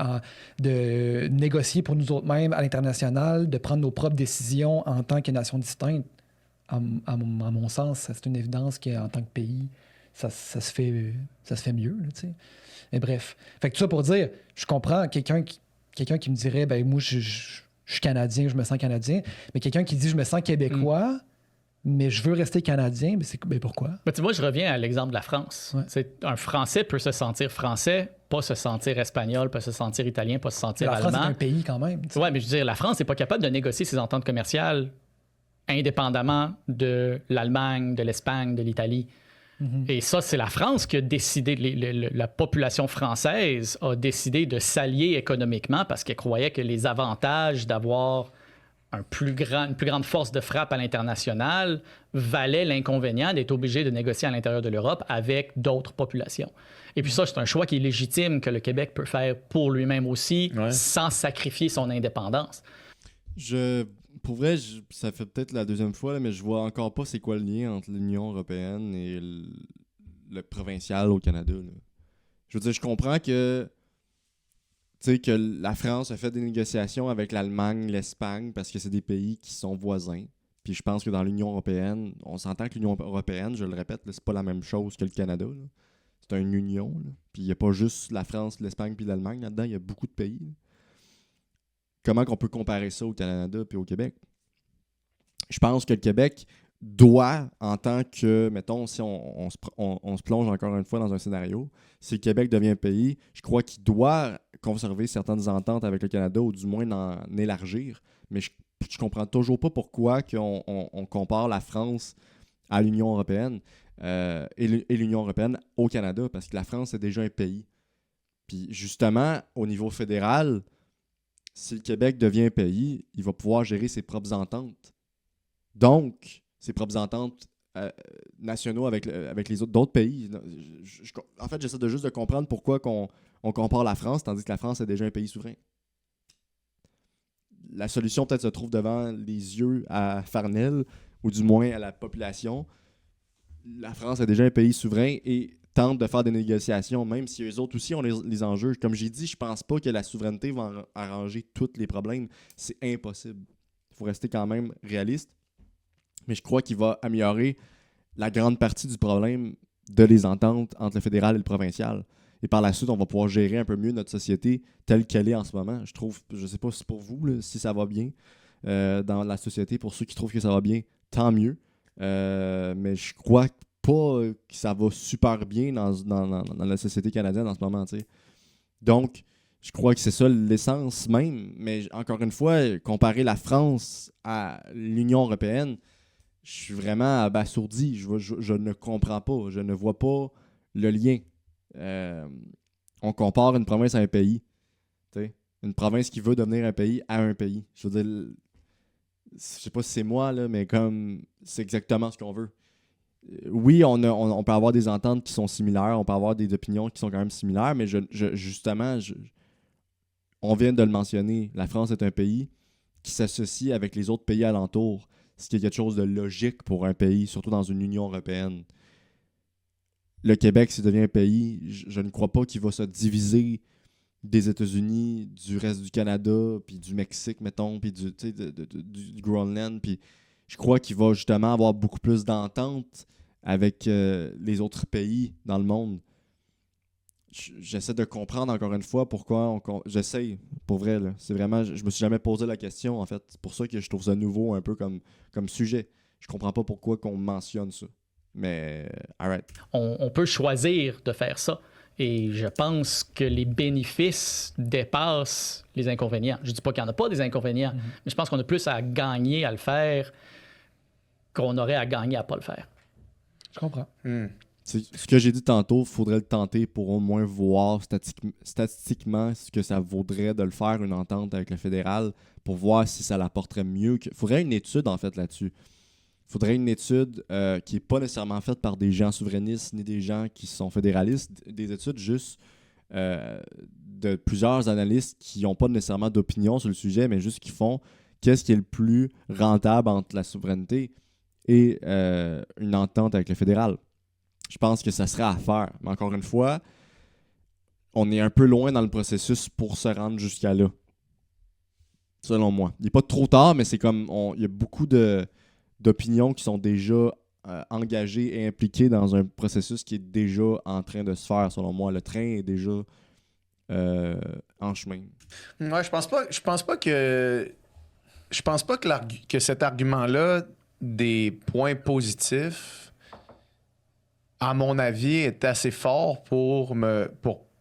de négocier pour nous autres mêmes à l'international, de prendre nos propres décisions en tant que nation distincte. À mon sens, c'est une évidence qu'en tant que pays, ça se fait mieux. Là, mais bref. Fait que tout ça pour dire, je comprends quelqu'un qui me dirait, ben moi, je suis Canadien, je me sens Canadien, mais quelqu'un qui dit, je me sens Québécois, mais je veux rester Canadien, mais pourquoi? Ben, moi, je reviens à l'exemple de la France. Ouais. Un Français peut se sentir français, pas se sentir espagnol, pas se sentir italien, pas se sentir allemand. La France est un pays quand même. Oui, mais je veux dire, la France n'est pas capable de négocier ses ententes commerciales indépendamment de l'Allemagne, de l'Espagne, de l'Italie. Mm-hmm. Et ça, c'est la France qui a décidé, la population française a décidé de s'allier économiquement parce qu'elle croyait que les avantages d'avoir une plus grande force de frappe à l'international valait l'inconvénient d'être obligé de négocier à l'intérieur de l'Europe avec d'autres populations. Et puis ça, c'est un choix qui est légitime que le Québec peut faire pour lui-même aussi, sans sacrifier son indépendance. Pour vrai, ça fait peut-être la deuxième fois, là, mais je vois encore pas c'est quoi le lien entre l'Union européenne et le provincial au Canada. Là. Je veux dire, je comprends que la France a fait des négociations avec l'Allemagne, l'Espagne, parce que c'est des pays qui sont voisins. Puis je pense que dans l'Union européenne, on s'entend que l'Union européenne, je le répète, là, c'est pas la même chose que le Canada. Là. C'est une union. Là. Puis il n'y a pas juste la France, l'Espagne puis l'Allemagne là-dedans, il y a beaucoup de pays. Là. Comment qu'on peut comparer ça au Canada puis au Québec? Je pense que le Québec doit, en tant que, mettons, si on se plonge encore une fois dans un scénario, si le Québec devient un pays, je crois qu'il doit conserver certaines ententes avec le Canada ou du moins en élargir. Mais je comprends toujours pas pourquoi on compare la France à l'Union européenne et l'Union européenne au Canada, parce que la France est déjà un pays. Puis justement, au niveau fédéral, si le Québec devient un pays, il va pouvoir gérer ses propres ententes. Donc, ses propres ententes nationaux avec les d'autres pays. En fait, j'essaie juste de comprendre pourquoi on compare la France, tandis que la France est déjà un pays souverain. La solution peut-être se trouve devant les yeux à Farnell, ou du moins à la population. La France est déjà un pays souverain et tente de faire des négociations, même si eux autres aussi ont les enjeux. Comme j'ai dit, je pense pas que la souveraineté va arranger tous les problèmes. C'est impossible. Il faut rester quand même réaliste. Mais je crois qu'il va améliorer la grande partie du problème de les ententes entre le fédéral et le provincial. Et par la suite, on va pouvoir gérer un peu mieux notre société telle qu'elle est en ce moment. Je trouve, je sais pas si pour vous, là, si ça va bien dans la société. Pour ceux qui trouvent que ça va bien, tant mieux. Mais je crois pas que ça va super bien dans la société canadienne en ce moment. T'sais. Donc, je crois que c'est ça l'essence même. Mais encore une fois, comparer la France à l'Union européenne, je suis vraiment abasourdi. Je ne comprends pas. Je ne vois pas le lien. On compare une province à un pays. T'sais. Une province qui veut devenir un pays à un pays. Je veux dire, je sais pas si c'est moi, là, mais comme c'est exactement ce qu'on veut. Oui, on peut avoir des ententes qui sont similaires, on peut avoir des opinions qui sont quand même similaires, mais justement, on vient de le mentionner, la France est un pays qui s'associe avec les autres pays alentours, ce qui est quelque chose de logique pour un pays, surtout dans une Union européenne. Le Québec, s'il devient un pays, je ne crois pas qu'il va se diviser des États-Unis, du reste du Canada, puis du Mexique, mettons, puis du Groenland, puis je crois qu'il va justement avoir beaucoup plus d'entente avec les autres pays dans le monde. J'essaie de comprendre encore une fois pourquoi j'essaie, pour vrai, là. C'est vraiment, je me suis jamais posé la question, en fait. C'est pour ça que je trouve ça nouveau un peu comme sujet. Je comprends pas pourquoi qu'on mentionne ça. Mais, alright. On peut choisir de faire ça. Et je pense que les bénéfices dépassent les inconvénients. Je ne dis pas qu'il n'y en a pas des inconvénients, mais je pense qu'on a plus à gagner à le faire qu'on aurait à gagner à ne pas le faire. Je comprends. Ce que j'ai dit tantôt, il faudrait le tenter pour au moins voir statistiquement ce que ça vaudrait de le faire, une entente avec le fédéral, pour voir si ça l'apporterait mieux. Il faudrait une étude, en fait, là-dessus. Il faudrait une étude qui n'est pas nécessairement faite par des gens souverainistes ni des gens qui sont fédéralistes, des études juste de plusieurs analystes qui n'ont pas nécessairement d'opinion sur le sujet, mais juste qui font qu'est-ce qui est le plus rentable entre la souveraineté et une entente avec le fédéral. Je pense que ça serait à faire. Mais encore une fois, on est un peu loin dans le processus pour se rendre jusqu'à là. Selon moi. Il n'est pas trop tard, mais c'est comme il y a beaucoup d'opinions qui sont déjà engagées et impliquées dans un processus qui est déjà en train de se faire, selon moi. Le train est déjà en chemin. Ouais, je pense pas que cet argument-là des points positifs, à mon avis, est assez fort pour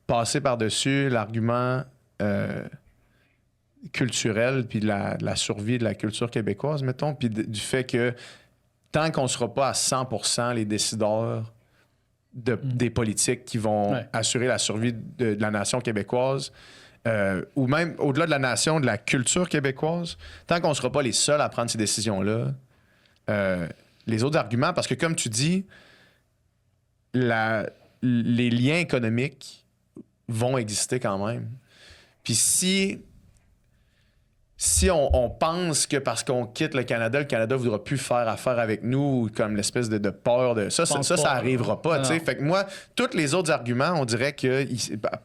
passer par-dessus l'argument culturel puis de la survie de la culture québécoise, mettons, puis du fait que tant qu'on ne sera pas à 100% les décideurs des politiques qui vont assurer la survie de la nation québécoise, ou même au-delà de la nation, de la culture québécoise, tant qu'on ne sera pas les seuls à prendre ces décisions-là, les autres arguments, parce que comme tu dis, les liens économiques vont exister quand même. Puis si on pense que parce qu'on quitte le Canada ne voudra plus faire affaire avec nous, comme l'espèce de peur de ça arrivera pas. Fait que moi, tous les autres arguments, on dirait que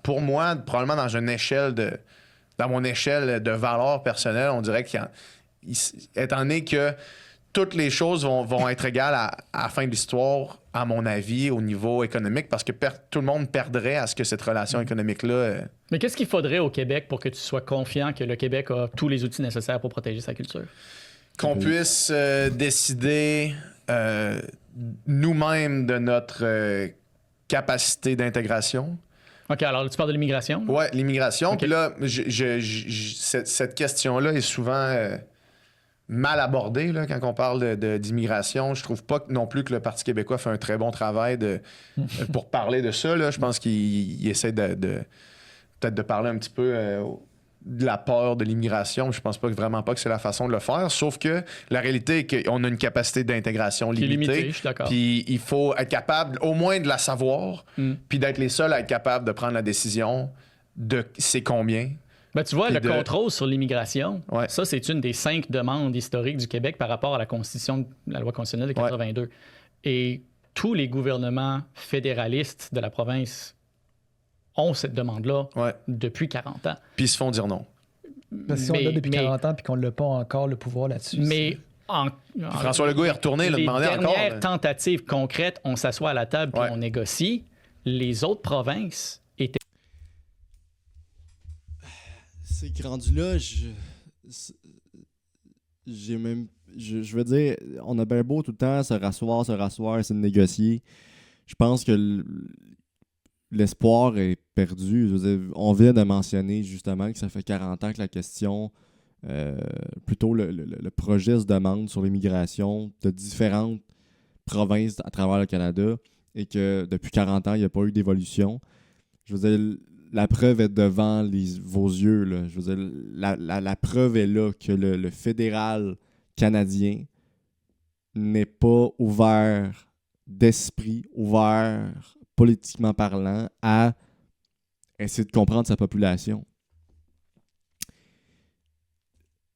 pour moi, probablement dans mon échelle de valeur personnelle, on dirait étant donné que toutes les choses vont être égales à la fin de l'histoire, à mon avis, au niveau économique, parce que tout le monde perdrait à ce que cette relation économique-là... Mais qu'est-ce qu'il faudrait au Québec pour que tu sois confiant que le Québec a tous les outils nécessaires pour protéger sa culture? Qu'on puisse décider nous-mêmes de notre capacité d'intégration. OK, alors tu parles de l'immigration? Oui, l'immigration. Okay. Puis là, cette question-là est souvent... mal abordé là, quand on parle d'immigration. Je trouve pas non plus que le Parti québécois fait un très bon travail pour parler de ça. Là. Je pense qu'il essaie peut-être de parler un petit peu de la peur de l'immigration. Je pense vraiment pas que c'est la façon de le faire. Sauf que la réalité est qu'on a une capacité d'intégration limitée. Je suis d'accord. Puis il faut être capable au moins de la savoir, puis d'être les seuls à être capables de prendre la décision de c'est combien. Ben, tu vois, contrôle sur l'immigration, ouais. Ça, c'est une des 5 demandes historiques du Québec par rapport à la loi constitutionnelle de 82. Ouais. Et tous les gouvernements fédéralistes de la province ont cette demande-là depuis 40 ans. Puis ils se font dire non. Si on l'a depuis 40 ans puis qu'on n'a pas encore le pouvoir là-dessus. Mais François Legault est retourné, il a demandé encore. Les dernières tentatives concrètes, on s'assoit à la table puis on négocie. Les autres provinces étaient... C'est que rendu là, je veux dire, on a bien beau tout le temps se rasseoir, essayer de négocier. Je pense que l'espoir est perdu. Je veux dire, on vient de mentionner justement que ça fait 40 ans que la question, plutôt le projet se demande sur l'immigration de différentes provinces à travers le Canada et que depuis 40 ans, il n'y a pas eu d'évolution. Je veux dire, la preuve est devant vos yeux. Là. Je veux dire, la preuve est là que le fédéral canadien n'est pas ouvert d'esprit, ouvert politiquement parlant, à essayer de comprendre sa population.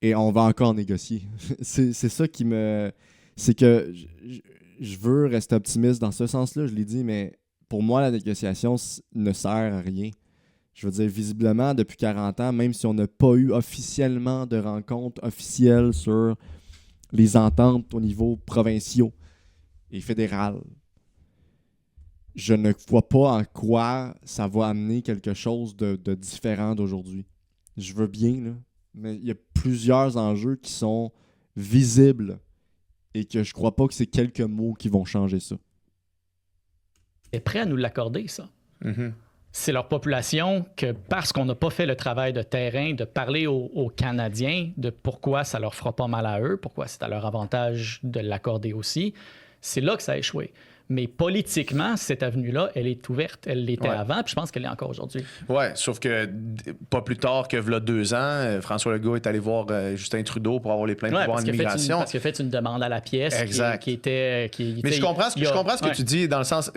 Et on va encore négocier. c'est ça qui me... C'est que je veux rester optimiste dans ce sens-là, je l'ai dit, mais pour moi, la négociation ne sert à rien. Je veux dire, visiblement, depuis 40 ans, même si on n'a pas eu officiellement de rencontres officielles sur les ententes au niveau provinciaux et fédéral, je ne vois pas en quoi ça va amener quelque chose de différent d'aujourd'hui. Je veux bien, là, mais il y a plusieurs enjeux qui sont visibles et que je crois pas que c'est quelques mots qui vont changer ça. Est prêt à nous l'accorder, ça. Mm-hmm. C'est leur population que, parce qu'on n'a pas fait le travail de terrain, de parler aux Canadiens de pourquoi ça leur fera pas mal à eux, pourquoi c'est à leur avantage de l'accorder aussi, c'est là que ça a échoué. Mais politiquement, cette avenue-là, elle est ouverte. Elle l'était avant, puis je pense qu'elle l'est encore aujourd'hui. Oui, sauf que pas plus tard que v'là 2 ans, François Legault est allé voir Justin Trudeau pour avoir les pleins pouvoirs en immigration. Parce qu'il a fait une demande à la pièce. Exact. Qui était... Mais je comprends ce que tu dis dans le sens...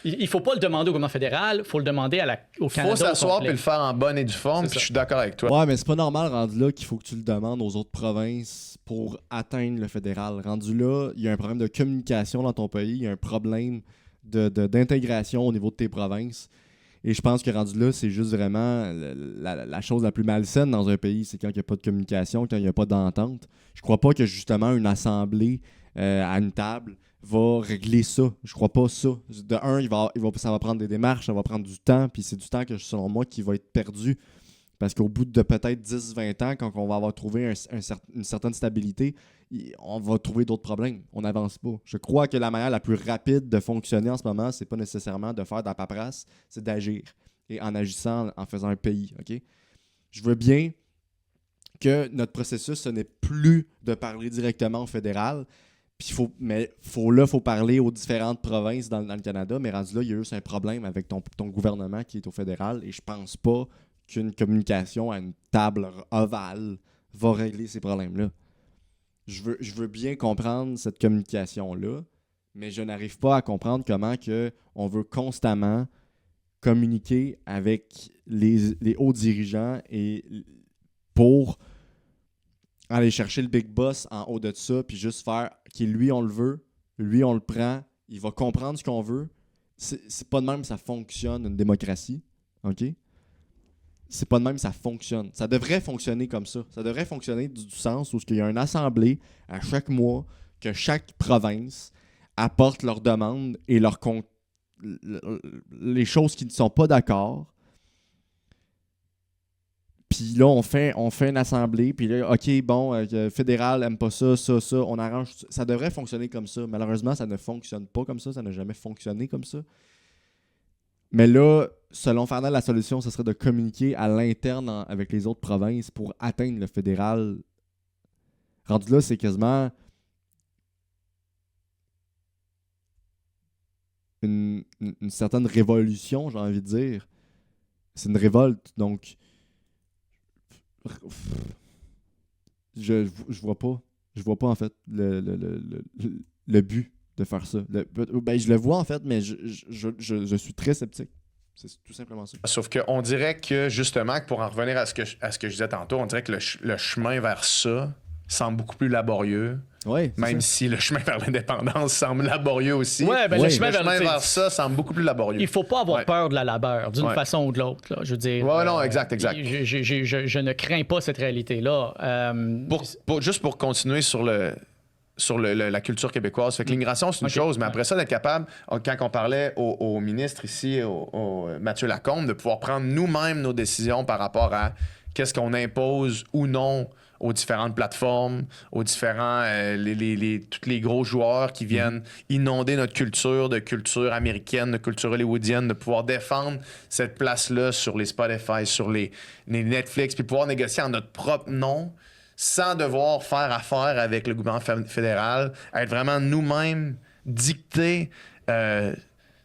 Il ne faut pas le demander au gouvernement fédéral, il faut le demander au Canada. Il faut s'asseoir et le faire en bonne et due forme, puis je suis d'accord avec toi. Ouais, mais c'est pas normal, rendu là, qu'il faut que tu le demandes aux autres provinces pour atteindre le fédéral. Rendu là, il y a un problème de communication dans ton pays, il y a un problème d'intégration au niveau de tes provinces. Et je pense que rendu là, c'est juste vraiment la chose la plus malsaine dans un pays, c'est quand il n'y a pas de communication, quand il n'y a pas d'entente. Je crois pas que justement une assemblée à une table va régler ça. Je crois pas ça. De un, ça va prendre des démarches, ça va prendre du temps, puis c'est du temps que, selon moi, qui va être perdu. Parce qu'au bout de peut-être 10-20 ans, quand on va avoir trouvé une certaine stabilité, on va trouver d'autres problèmes. On n'avance pas. Je crois que la manière la plus rapide de fonctionner en ce moment, c'est pas nécessairement de faire de la paperasse, c'est d'agir. Et en agissant, en faisant un pays. Okay? Je veux bien que notre processus, ce n'est plus de parler directement au fédéral, puis faut parler aux différentes provinces dans le Canada, mais rendu là, il y a juste un problème avec ton gouvernement qui est au fédéral, et je pense pas qu'une communication à une table ovale va régler ces problèmes-là. Je veux bien comprendre cette communication-là, mais je n'arrive pas à comprendre comment on veut constamment communiquer avec les hauts dirigeants et pour aller chercher le big boss en haut de ça, puis juste faire « OK, lui, on le veut, lui, on le prend, il va comprendre ce qu'on veut. » C'est pas de même que ça fonctionne, une démocratie. OK? C'est pas de même que ça fonctionne. Ça devrait fonctionner comme ça. Ça devrait fonctionner du sens où il y a une assemblée à chaque mois, que chaque province apporte leurs demandes et les choses qui ne sont pas d'accord. Puis là, on fait une assemblée, puis là, OK, bon, le fédéral aime pas ça, on arrange. Ça devrait fonctionner comme ça. Malheureusement, ça ne fonctionne pas comme ça n'a jamais fonctionné comme ça. Mais là, selon Fernand, la solution, ce serait de communiquer à l'interne avec les autres provinces pour atteindre le fédéral. Rendu là, c'est quasiment une certaine révolution, j'ai envie de dire. C'est une révolte, donc je vois pas. Je vois pas, en fait, le but de faire ça. Je le vois, en fait, mais je suis très sceptique. C'est tout simplement ça. Sauf qu'on dirait que, justement, pour en revenir à ce que je disais tantôt, on dirait que le chemin vers ça semble beaucoup plus laborieux. Ouais, même si le chemin vers l'indépendance semble laborieux aussi. Le chemin vers ça semble beaucoup plus laborieux. Il faut pas avoir peur de la labeur, d'une façon ou de l'autre. Là. Je veux dire. Non, exact. Je ne crains pas cette réalité-là. Juste pour continuer sur la culture québécoise. Fait que l'immigration, c'est une chose, mais après ça, d'être capable, quand on parlait au ministre ici, au Mathieu Lacombe, de pouvoir prendre nous-mêmes nos décisions par rapport à qu'est-ce qu'on impose ou non aux différentes plateformes, aux différents, tous les gros joueurs qui viennent inonder notre culture, de culture américaine, de culture hollywoodienne, de pouvoir défendre cette place-là sur les Spotify, sur les Netflix, puis pouvoir négocier en notre propre nom, sans devoir faire affaire avec le gouvernement fédéral, être vraiment nous-mêmes dicter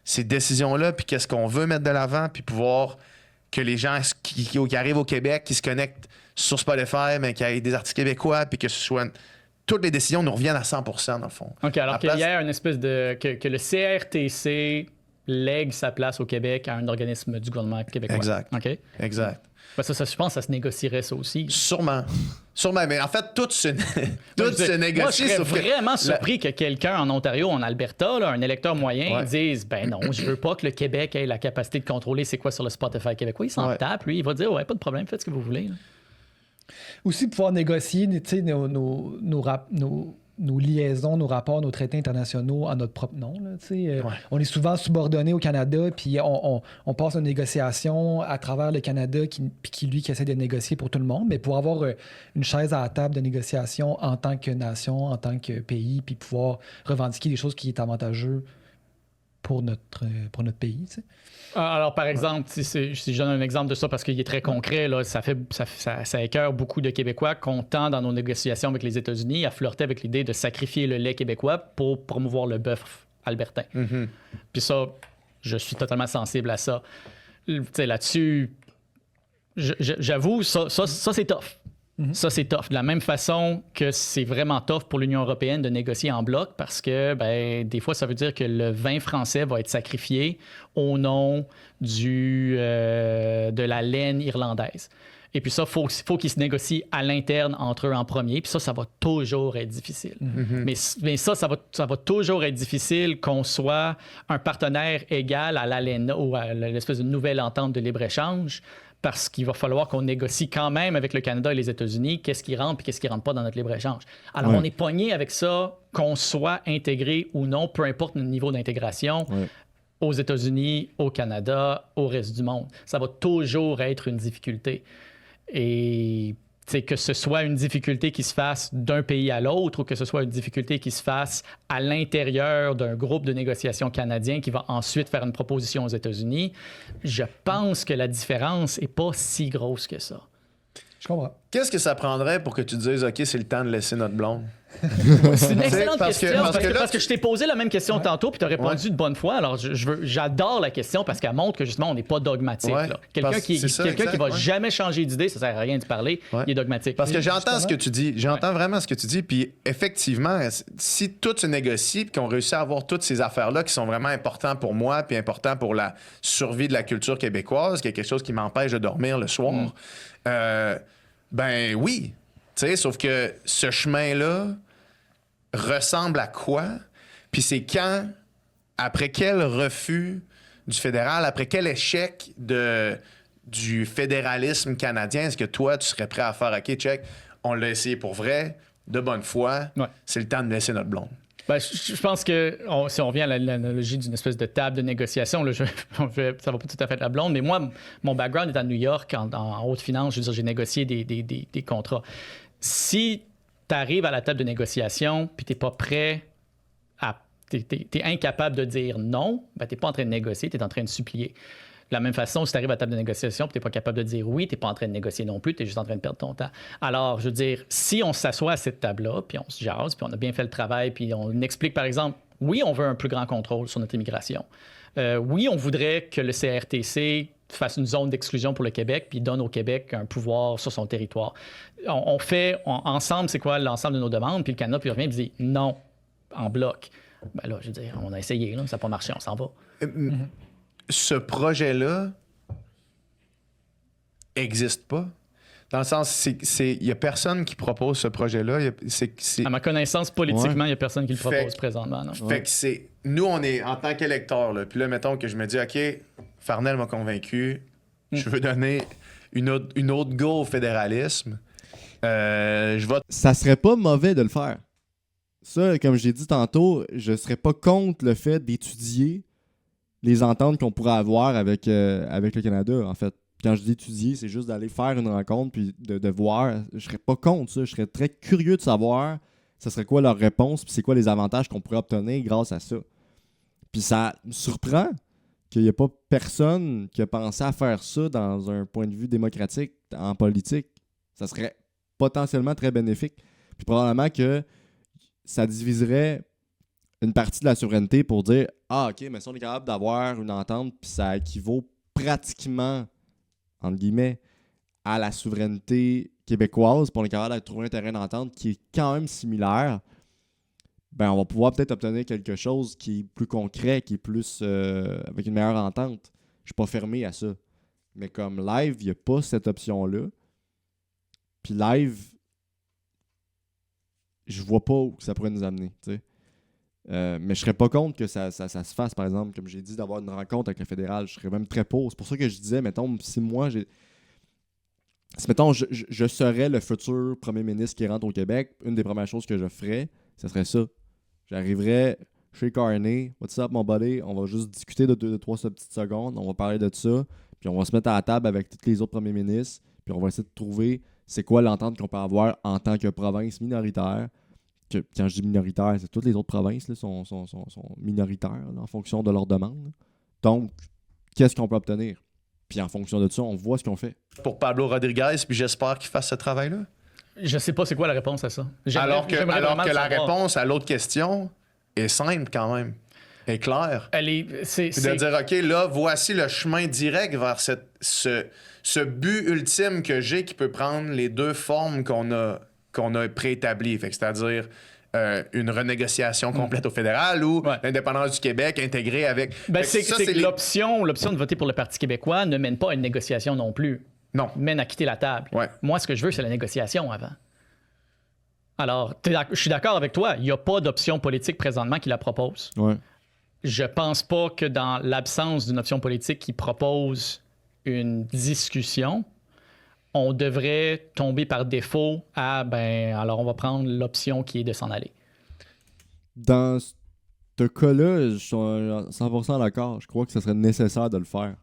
ces décisions-là, puis qu'est-ce qu'on veut mettre de l'avant, puis pouvoir que les gens qui arrivent au Québec, qui se connectent sur Spotify, mais qu'il y ait des artistes québécois, puis que ce soit... Toutes les décisions nous reviennent à 100%, dans le fond. OK, alors qu'il y a une espèce de... Que le CRTC lègue sa place au Québec à un organisme du gouvernement québécois. Exact. OK? Exact. Ça, je pense que ça se négocierait, ça aussi. Sûrement, mais en fait, tout se négocie. Moi, je serais vraiment surpris que quelqu'un en Ontario, en Alberta, là, un électeur moyen, dise « Ben non, je veux pas que le Québec ait la capacité de contrôler c'est quoi sur le Spotify québécois. » Il s'en tape, lui. Il va dire « Ouais, pas de problème, faites ce que vous voulez. » Aussi, pouvoir négocier nos liaisons, nos rapports, nos traités internationaux en notre propre nom. On est souvent subordonné au Canada, puis on passe une négociation à travers le Canada qui essaie de négocier pour tout le monde, mais pour avoir une chaise à la table de négociation en tant que nation, en tant que pays, puis pouvoir revendiquer des choses qui sont avantageuses pour notre pays. T'sais. Alors, par exemple, si je donne un exemple de ça parce qu'il est très concret, là, ça écœure beaucoup de Québécois qu'on tend dans nos négociations avec les États-Unis à flirter avec l'idée de sacrifier le lait québécois pour promouvoir le bœuf albertain. Mm-hmm. Puis ça, je suis totalement sensible à ça. Là-dessus, j'avoue, ça c'est tough. Mm-hmm. Ça, c'est tough. De la même façon que c'est vraiment tough pour l'Union européenne de négocier en bloc parce que, des fois, ça veut dire que le vin français va être sacrifié au nom de la laine irlandaise. Et puis ça, faut qu'ils se négocient à l'interne entre eux en premier. Puis ça va toujours être difficile. Mm-hmm. Mais ça va toujours être difficile qu'on soit un partenaire égal à l'ALENA ou à l'espèce de nouvelle entente de libre-échange. Parce qu'il va falloir qu'on négocie quand même avec le Canada et les États-Unis qu'est-ce qui rentre et qu'est-ce qui ne rentre pas dans notre libre-échange. Alors, on est pogné avec ça, qu'on soit intégré ou non, peu importe notre niveau d'intégration, aux États-Unis, au Canada, au reste du monde. Ça va toujours être une difficulté. Et que ce soit une difficulté qui se fasse d'un pays à l'autre ou que ce soit une difficulté qui se fasse à l'intérieur d'un groupe de négociation canadien qui va ensuite faire une proposition aux États-Unis, je pense que la différence n'est pas si grosse que ça. Je comprends. Qu'est-ce que ça prendrait pour que tu te dises « OK, c'est le temps de laisser notre blonde » C'est une excellente question parce que je t'ai posé la même question tantôt puis tu as répondu de bonne foi. Alors, j'adore la question parce qu'elle montre que justement, on n'est pas dogmatique. Là. Quelqu'un qui va jamais changer d'idée, ça sert à rien de parler, il est dogmatique. Parce que j'entends ce que tu dis. J'entends vraiment ce que tu dis. Puis effectivement, si tout se négocie puis qu'on réussit à avoir toutes ces affaires-là qui sont vraiment importantes pour moi puis importantes pour la survie de la culture québécoise, qui est quelque chose qui m'empêche de dormir le soir, ben oui. T'sais, sauf que ce chemin-là ressemble à quoi? Puis c'est quand, après quel refus du fédéral, après quel échec du fédéralisme canadien, est-ce que toi, tu serais prêt à faire « OK, check, on l'a essayé pour vrai, de bonne foi, c'est le temps de laisser notre blonde ». Ben, je pense que si on revient à l'analogie d'une espèce de table de négociation, là, ça va pas tout à fait être la blonde, mais moi, mon background est à New York, en haute finance, je veux dire, j'ai négocié des contrats. Si tu arrives à la table de négociation puis t'es pas prêt t'es incapable de dire non, ben t'es pas en train de négocier, t'es en train de supplier. De la même façon, si tu arrives à la table de négociation et tu n'es pas capable de dire oui, tu n'es pas en train de négocier non plus, tu es juste en train de perdre ton temps. Alors, je veux dire, si on s'assoit à cette table-là, puis on se jase, puis on a bien fait le travail, puis on explique, par exemple, oui, on veut un plus grand contrôle sur notre immigration. Oui, on voudrait que le CRTC fasse une zone d'exclusion pour le Québec, puis donne au Québec un pouvoir sur son territoire. On fait ensemble, c'est quoi l'ensemble de nos demandes, puis le Canada puis revient et dit non, en bloc. Ben là, je veux dire, on a essayé, là, ça n'a pas marché, on s'en va. Ce projet-là n'existe pas. Dans le sens, il n'y a personne qui propose ce projet-là. À ma connaissance, politiquement, il n'y a personne qui le propose présentement. Non? Fait que nous, on est en tant qu'électeurs. Puis là, mettons que je me dis, OK, Farnell m'a convaincu. Je veux donner une autre go au fédéralisme. Je vote. Ça serait pas mauvais de le faire. Ça, comme j'ai dit tantôt, je serais pas contre le fait d'étudier les ententes qu'on pourrait avoir avec le Canada, en fait. Quand je dis étudier, c'est juste d'aller faire une rencontre puis de voir. Je serais pas contre ça. Je serais très curieux de savoir ce serait quoi leur réponse puis c'est quoi les avantages qu'on pourrait obtenir grâce à ça. Puis ça me surprend qu'il n'y ait pas personne qui a pensé à faire ça dans un point de vue démocratique en politique. Ça serait potentiellement très bénéfique. Puis probablement que ça diviserait une partie de la souveraineté pour dire « Ah, OK, mais si on est capable d'avoir une entente, puis ça équivaut pratiquement, entre guillemets, à la souveraineté québécoise, puis on est capable de trouver un terrain d'entente qui est quand même similaire, ben on va pouvoir peut-être obtenir quelque chose qui est plus concret, qui est plus avec une meilleure entente. Je suis pas fermé à ça. Mais comme live, il n'y a pas cette option-là. Puis live, je vois pas où ça pourrait nous amener, tu sais. Mais je serais pas contre que ça se fasse, par exemple, comme j'ai dit, d'avoir une rencontre avec le fédéral. Je serais même très pour. C'est pour ça que je disais, mettons, si mettons, je serais le futur premier ministre qui rentre au Québec, une des premières choses que je ferais, ce serait ça. J'arriverais chez Carney, what's up mon buddy, on va juste discuter de 2-3 petites secondes, on va parler de ça, puis on va se mettre à la table avec tous les autres premiers ministres, puis on va essayer de trouver c'est quoi l'entente qu'on peut avoir en tant que province minoritaire. Quand je dis minoritaire, c'est toutes les autres provinces là, sont minoritaires là, en fonction de leurs demandes. Donc, qu'est-ce qu'on peut obtenir? Puis en fonction de ça, on voit ce qu'on fait. Pour Pablo Rodriguez, puis j'espère qu'il fasse ce travail-là. Je sais pas c'est quoi la réponse à ça. Alors que la réponse à l'autre question est simple quand même, est claire. C'est de dire, OK, là, voici le chemin direct vers ce but ultime que j'ai qui peut prendre les deux formes qu'on a préétablies. C'est-à-dire une renégociation complète au fédéral ou l'indépendance du Québec intégrée avec... c'est l'option de voter pour le Parti québécois ne mène pas à une négociation non plus. Non. Mène à quitter la table. Ouais. Moi, ce que je veux, c'est la négociation avant. Alors, je suis d'accord avec toi. Il n'y a pas d'option politique présentement qui la propose. Ouais. Je pense pas que dans l'absence d'une option politique qui propose une discussion, on devrait tomber par défaut à, alors on va prendre l'option qui est de s'en aller. Dans ce cas-là, je suis 100% d'accord. Je crois que ce serait nécessaire de le faire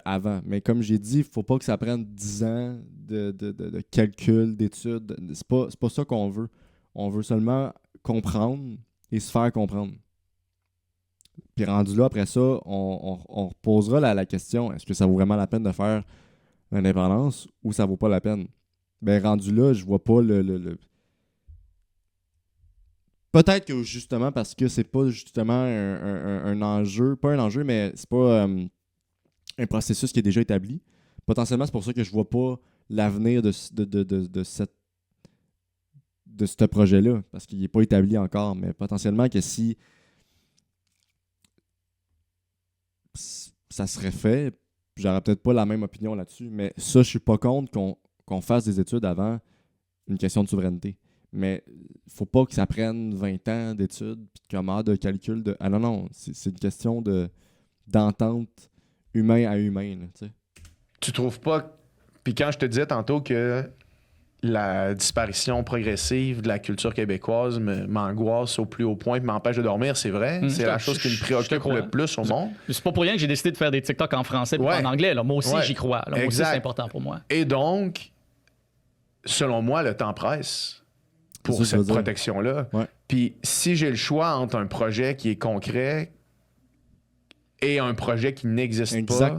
avant. Mais comme j'ai dit, il ne faut pas que ça prenne 10 ans de calcul, d'études. C'est pas ça qu'on veut. On veut seulement comprendre et se faire comprendre. Puis rendu là, après ça, on reposera la question, est-ce que ça vaut vraiment la peine de faire l'indépendance ou ça vaut pas la peine? Ben rendu là, je vois pas Peut-être que justement, parce que c'est pas justement un enjeu, pas un enjeu, mais c'est pas un processus qui est déjà établi. Potentiellement, c'est pour ça que je vois pas l'avenir de ce projet-là, parce qu'il n'est pas établi encore. Mais potentiellement que si ça serait fait, j'aurais peut-être pas la même opinion là-dessus. Mais ça, je suis pas contre qu'on fasse des études avant une question de souveraineté. Mais il faut pas que ça prenne 20 ans d'études puis de commande de calcul de. Ah non, c'est une question d'entente humain à humain. Là, tu sais. Tu trouves pas. Puis quand je te disais tantôt que la disparition progressive de la culture québécoise m'angoisse au plus haut point et m'empêche de dormir, c'est vrai. C'est la chose qui me préoccupe le plus au monde. C'est pas pour rien que j'ai décidé de faire des TikTok en français et en anglais. Là. Moi aussi, j'y crois. Là. Moi aussi, c'est important pour moi. Et donc, selon moi, le temps presse pour cette protection-là. Ouais. Puis si j'ai le choix entre un projet qui est concret et un projet qui n'existe pas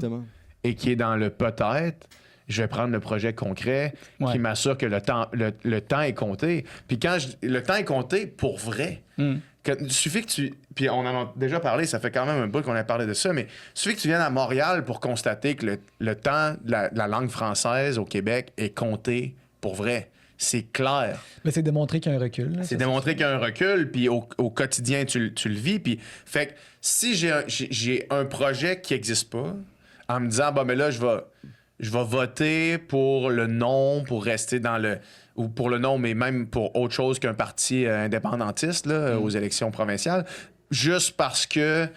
et qui est dans le peut-être, je vais prendre le projet concret qui m'assure que le temps est compté. Puis le temps est compté pour vrai. Il suffit que tu... Puis on en a déjà parlé, ça fait quand même un bout qu'on a parlé de ça, mais il suffit que tu viennes à Montréal pour constater que le temps de la langue française au Québec est compté pour vrai. C'est clair. Mais c'est démontrer qu'il y a un recul. Là, c'est démontrer qu'il y a un recul, puis au quotidien, tu le vis. Puis, fait que si j'ai un projet qui n'existe pas, en me disant, mais là, je vais voter pour le non, pour rester dans le... Ou pour le non, mais même pour autre chose qu'un parti indépendantiste là, aux élections provinciales, juste parce que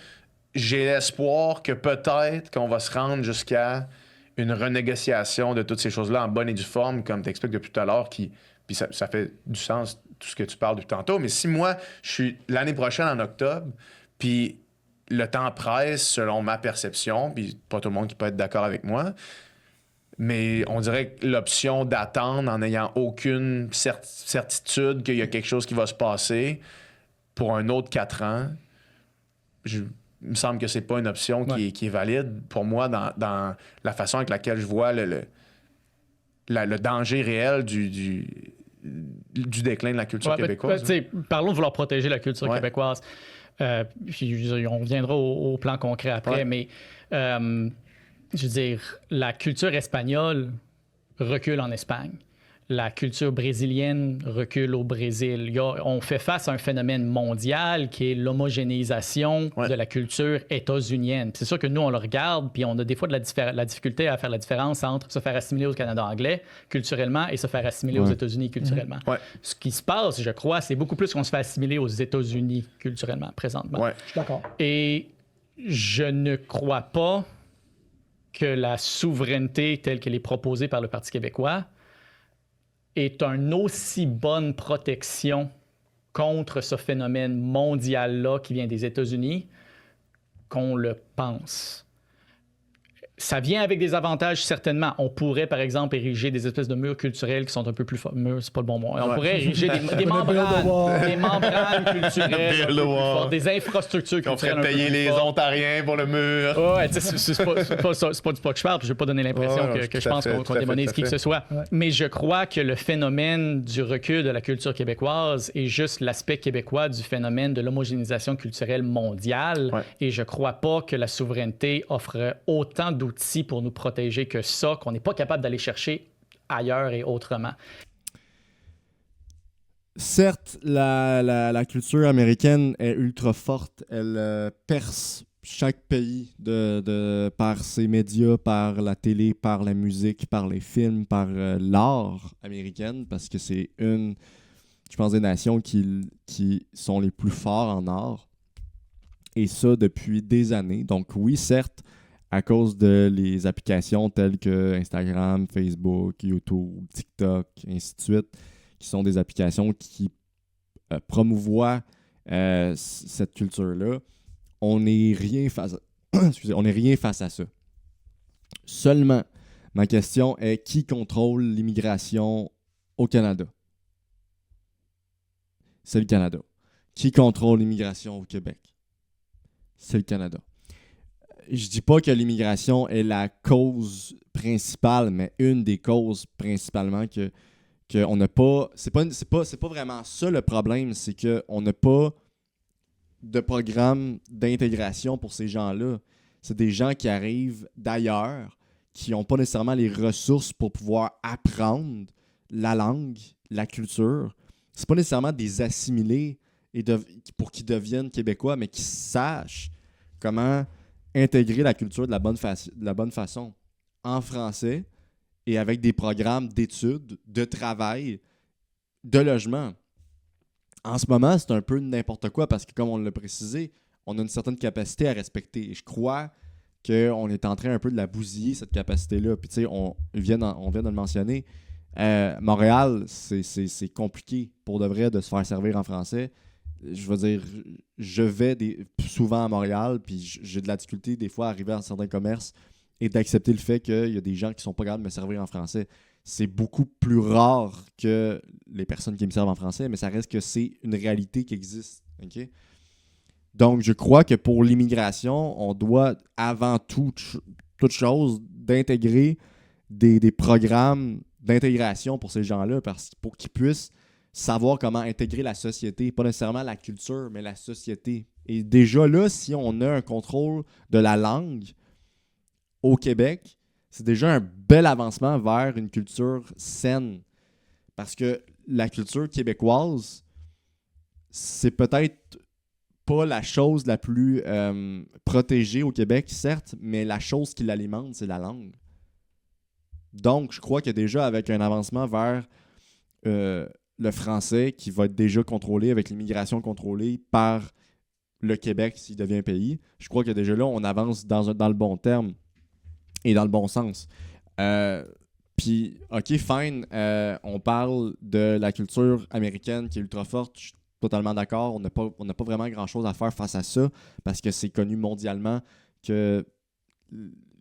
j'ai l'espoir que peut-être qu'on va se rendre jusqu'à une renégociation de toutes ces choses-là en bonne et due forme, comme tu expliques depuis tout à l'heure, puis ça fait du sens, tout ce que tu parles depuis tantôt. Mais si moi, je suis l'année prochaine en octobre, puis le temps presse selon ma perception, puis pas tout le monde qui peut être d'accord avec moi, mais on dirait que l'option d'attendre en n'ayant aucune certitude qu'il y a quelque chose qui va se passer pour un autre 4 ans, il me semble que c'est pas une option qui est valide pour moi dans la façon avec laquelle je vois le danger réel du déclin de la culture québécoise. Parlons de vouloir protéger la culture québécoise. Puis, on reviendra au plan concret après, mais je veux dire, la culture espagnole recule en Espagne. La culture brésilienne recule au Brésil. On fait face à un phénomène mondial qui est l'homogénéisation de la culture états-unienne. C'est sûr que nous, on le regarde, puis on a des fois de la difficulté à faire la différence entre se faire assimiler au Canada anglais culturellement et se faire assimiler aux États-Unis culturellement. Ce qui se passe, je crois, c'est beaucoup plus qu'on se fait assimiler aux États-Unis culturellement, présentement. Je suis d'accord. Et je ne crois pas que la souveraineté telle qu'elle est proposée par le Parti québécois est une aussi bonne protection contre ce phénomène mondial-là qui vient des États-Unis qu'on le pense. Ça vient avec des avantages, certainement. On pourrait, par exemple, ériger des espèces de murs culturels qui sont un peu plus... Murs, c'est pas le bon mot. On pourrait ériger des membranes culturelles, des infrastructures culturelles. On ferait payer les Ontariens pour le mur. Ouais, c'est pas du pas que je parle, puis je vais pas donner l'impression que je pense qu'on démonise qui que ce soit. Mais je crois que le phénomène du recul de la culture québécoise est juste l'aspect québécois du phénomène de l'homogénéisation culturelle mondiale. Et je crois pas que la souveraineté offre autant d'outils pour nous protéger que ça, qu'on n'est pas capable d'aller chercher ailleurs et autrement. Certes, la culture américaine est ultra forte. Elle perce chaque pays par ses médias, par la télé, par la musique, par les films, par l'art américain, parce que c'est une, je pense, des nations qui sont les plus forts en art. Et ça depuis des années. Donc oui, certes, à cause de les applications telles que Instagram, Facebook, YouTube, TikTok, ainsi de suite, qui sont des applications qui promouvoient cette culture-là, on n'est rien face à ça. Seulement, ma question est qui contrôle l'immigration au Canada? C'est le Canada. Qui contrôle l'immigration au Québec? C'est le Canada. Je dis pas que l'immigration est la cause principale, mais une des causes principalement que qu'on n'a pas... C'est pas vraiment ça le problème, c'est qu'on n'a pas de programme d'intégration pour ces gens-là. C'est des gens qui arrivent d'ailleurs, qui n'ont pas nécessairement les ressources pour pouvoir apprendre la langue, la culture. C'est pas nécessairement des assimilés pour qu'ils deviennent québécois, mais qui sachent comment intégrer la culture de la bonne façon en français et avec des programmes d'études, de travail, de logement. En ce moment, c'est un peu n'importe quoi parce que, comme on l'a précisé, on a une certaine capacité à respecter. Et je crois qu'on est en train un peu de la bousiller, cette capacité-là. Puis, tu sais, on vient de le mentionner. Montréal, c'est compliqué pour de vrai de se faire servir en français. Je veux dire, je vais souvent à Montréal, puis j'ai de la difficulté des fois à arriver dans certains commerces et d'accepter le fait qu'il y a des gens qui sont pas capables de me servir en français. C'est beaucoup plus rare que les personnes qui me servent en français, mais ça reste que c'est une réalité qui existe. Okay? Donc, je crois que pour l'immigration, on doit avant toute chose d'intégrer des programmes d'intégration pour ces gens-là pour qu'ils puissent savoir comment intégrer la société, pas nécessairement la culture, mais la société. Et déjà là, si on a un contrôle de la langue au Québec, c'est déjà un bel avancement vers une culture saine. Parce que la culture québécoise, c'est peut-être pas la chose la plus protégée au Québec, certes, mais la chose qui l'alimente, c'est la langue. Donc, je crois que déjà avec un avancement vers le français qui va être déjà contrôlé, avec l'immigration contrôlée par le Québec s'il devient un pays, je crois que déjà là, on avance dans le bon terme et dans le bon sens. Puis, OK, fine, on parle de la culture américaine qui est ultra forte, je suis totalement d'accord, on n'a pas vraiment grand-chose à faire face à ça, parce que c'est connu mondialement que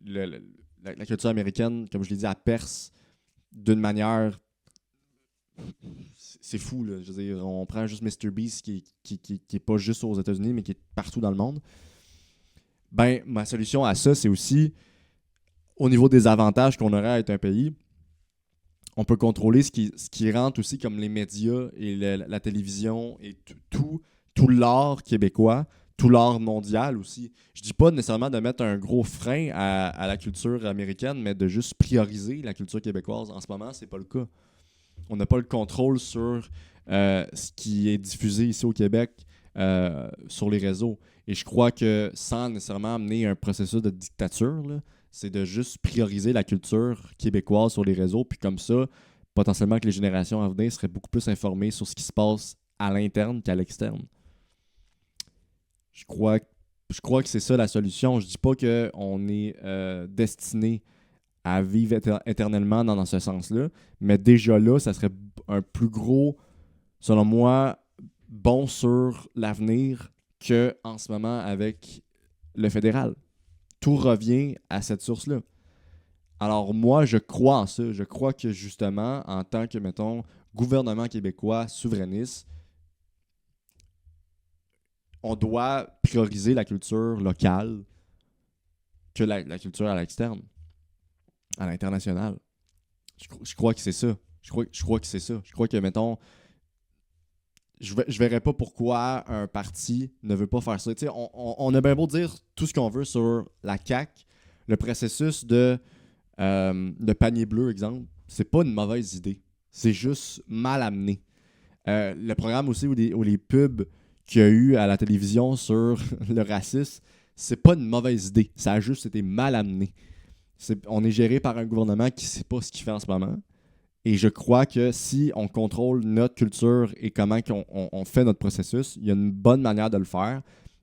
la culture américaine, comme je l'ai dit, elle perce d'une manière... C'est fou, là. Je veux dire, on prend juste MrBeast qui est pas juste aux États-Unis, mais qui est partout dans le monde. Ben, ma solution à ça, c'est aussi, au niveau des avantages qu'on aurait à être un pays, on peut contrôler ce qui rentre aussi comme les médias et la télévision et tout l'art québécois, tout l'art mondial aussi. Je dis pas nécessairement de mettre un gros frein à la culture américaine, mais de juste prioriser la culture québécoise. En ce moment, c'est pas le cas. On n'a pas le contrôle sur ce qui est diffusé ici au Québec sur les réseaux. Et je crois que sans nécessairement amener un processus de dictature, là, c'est de juste prioriser la culture québécoise sur les réseaux. Puis comme ça, potentiellement que les générations à venir seraient beaucoup plus informées sur ce qui se passe à l'interne qu'à l'externe. Je crois que c'est ça la solution. Je dis pas qu'on est destiné à vivre éternellement dans ce sens-là, mais déjà là, ça serait un plus gros, selon moi, bon sur l'avenir qu'en ce moment avec le fédéral. Tout revient à cette source-là. Alors moi, je crois en ça. Je crois que justement, en tant que, mettons, gouvernement québécois souverainiste, on doit prioriser la culture locale que la culture à l'externe, à l'international. Je crois que c'est ça. Je crois que c'est ça. Je crois que, mettons, je verrais pas pourquoi un parti ne veut pas faire ça. Tu sais, on a bien beau dire tout ce qu'on veut sur la CAQ, le processus de panier bleu, exemple, c'est pas une mauvaise idée. C'est juste mal amené. Le programme aussi ou les pubs qu'il y a eu à la télévision sur le racisme, c'est pas une mauvaise idée. Ça a juste été mal amené. On est géré par un gouvernement qui sait pas ce qu'il fait en ce moment. Et je crois que si on contrôle notre culture et comment on fait notre processus, il y a une bonne manière de le faire.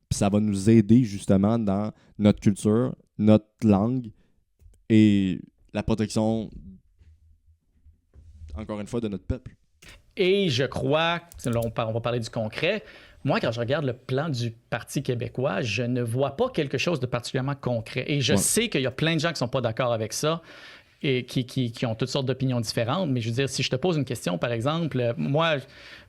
Puis ça va nous aider justement dans notre culture, notre langue et la protection, encore une fois, de notre peuple. Et je crois, là on va parler du concret, moi quand je regarde le plan du Parti québécois, je ne vois pas quelque chose de particulièrement concret. Et je sais qu'il y a plein de gens qui ne sont pas d'accord avec ça. et qui ont toutes sortes d'opinions différentes. Mais je veux dire, si je te pose une question, par exemple, moi,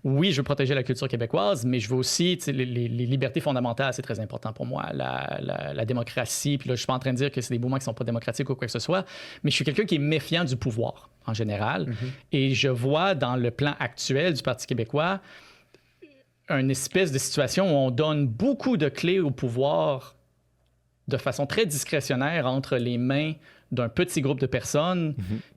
oui, je veux protéger la culture québécoise, mais je veux aussi, les libertés fondamentales, c'est très important pour moi. La démocratie, puis là, je suis pas en train de dire que c'est des mouvements qui sont pas démocratiques ou quoi que ce soit, mais je suis quelqu'un qui est méfiant du pouvoir, en général. Et je vois dans le plan actuel du Parti québécois une espèce de situation où on donne beaucoup de clés au pouvoir de façon très discrétionnaire entre les mains d'un petit groupe de personnes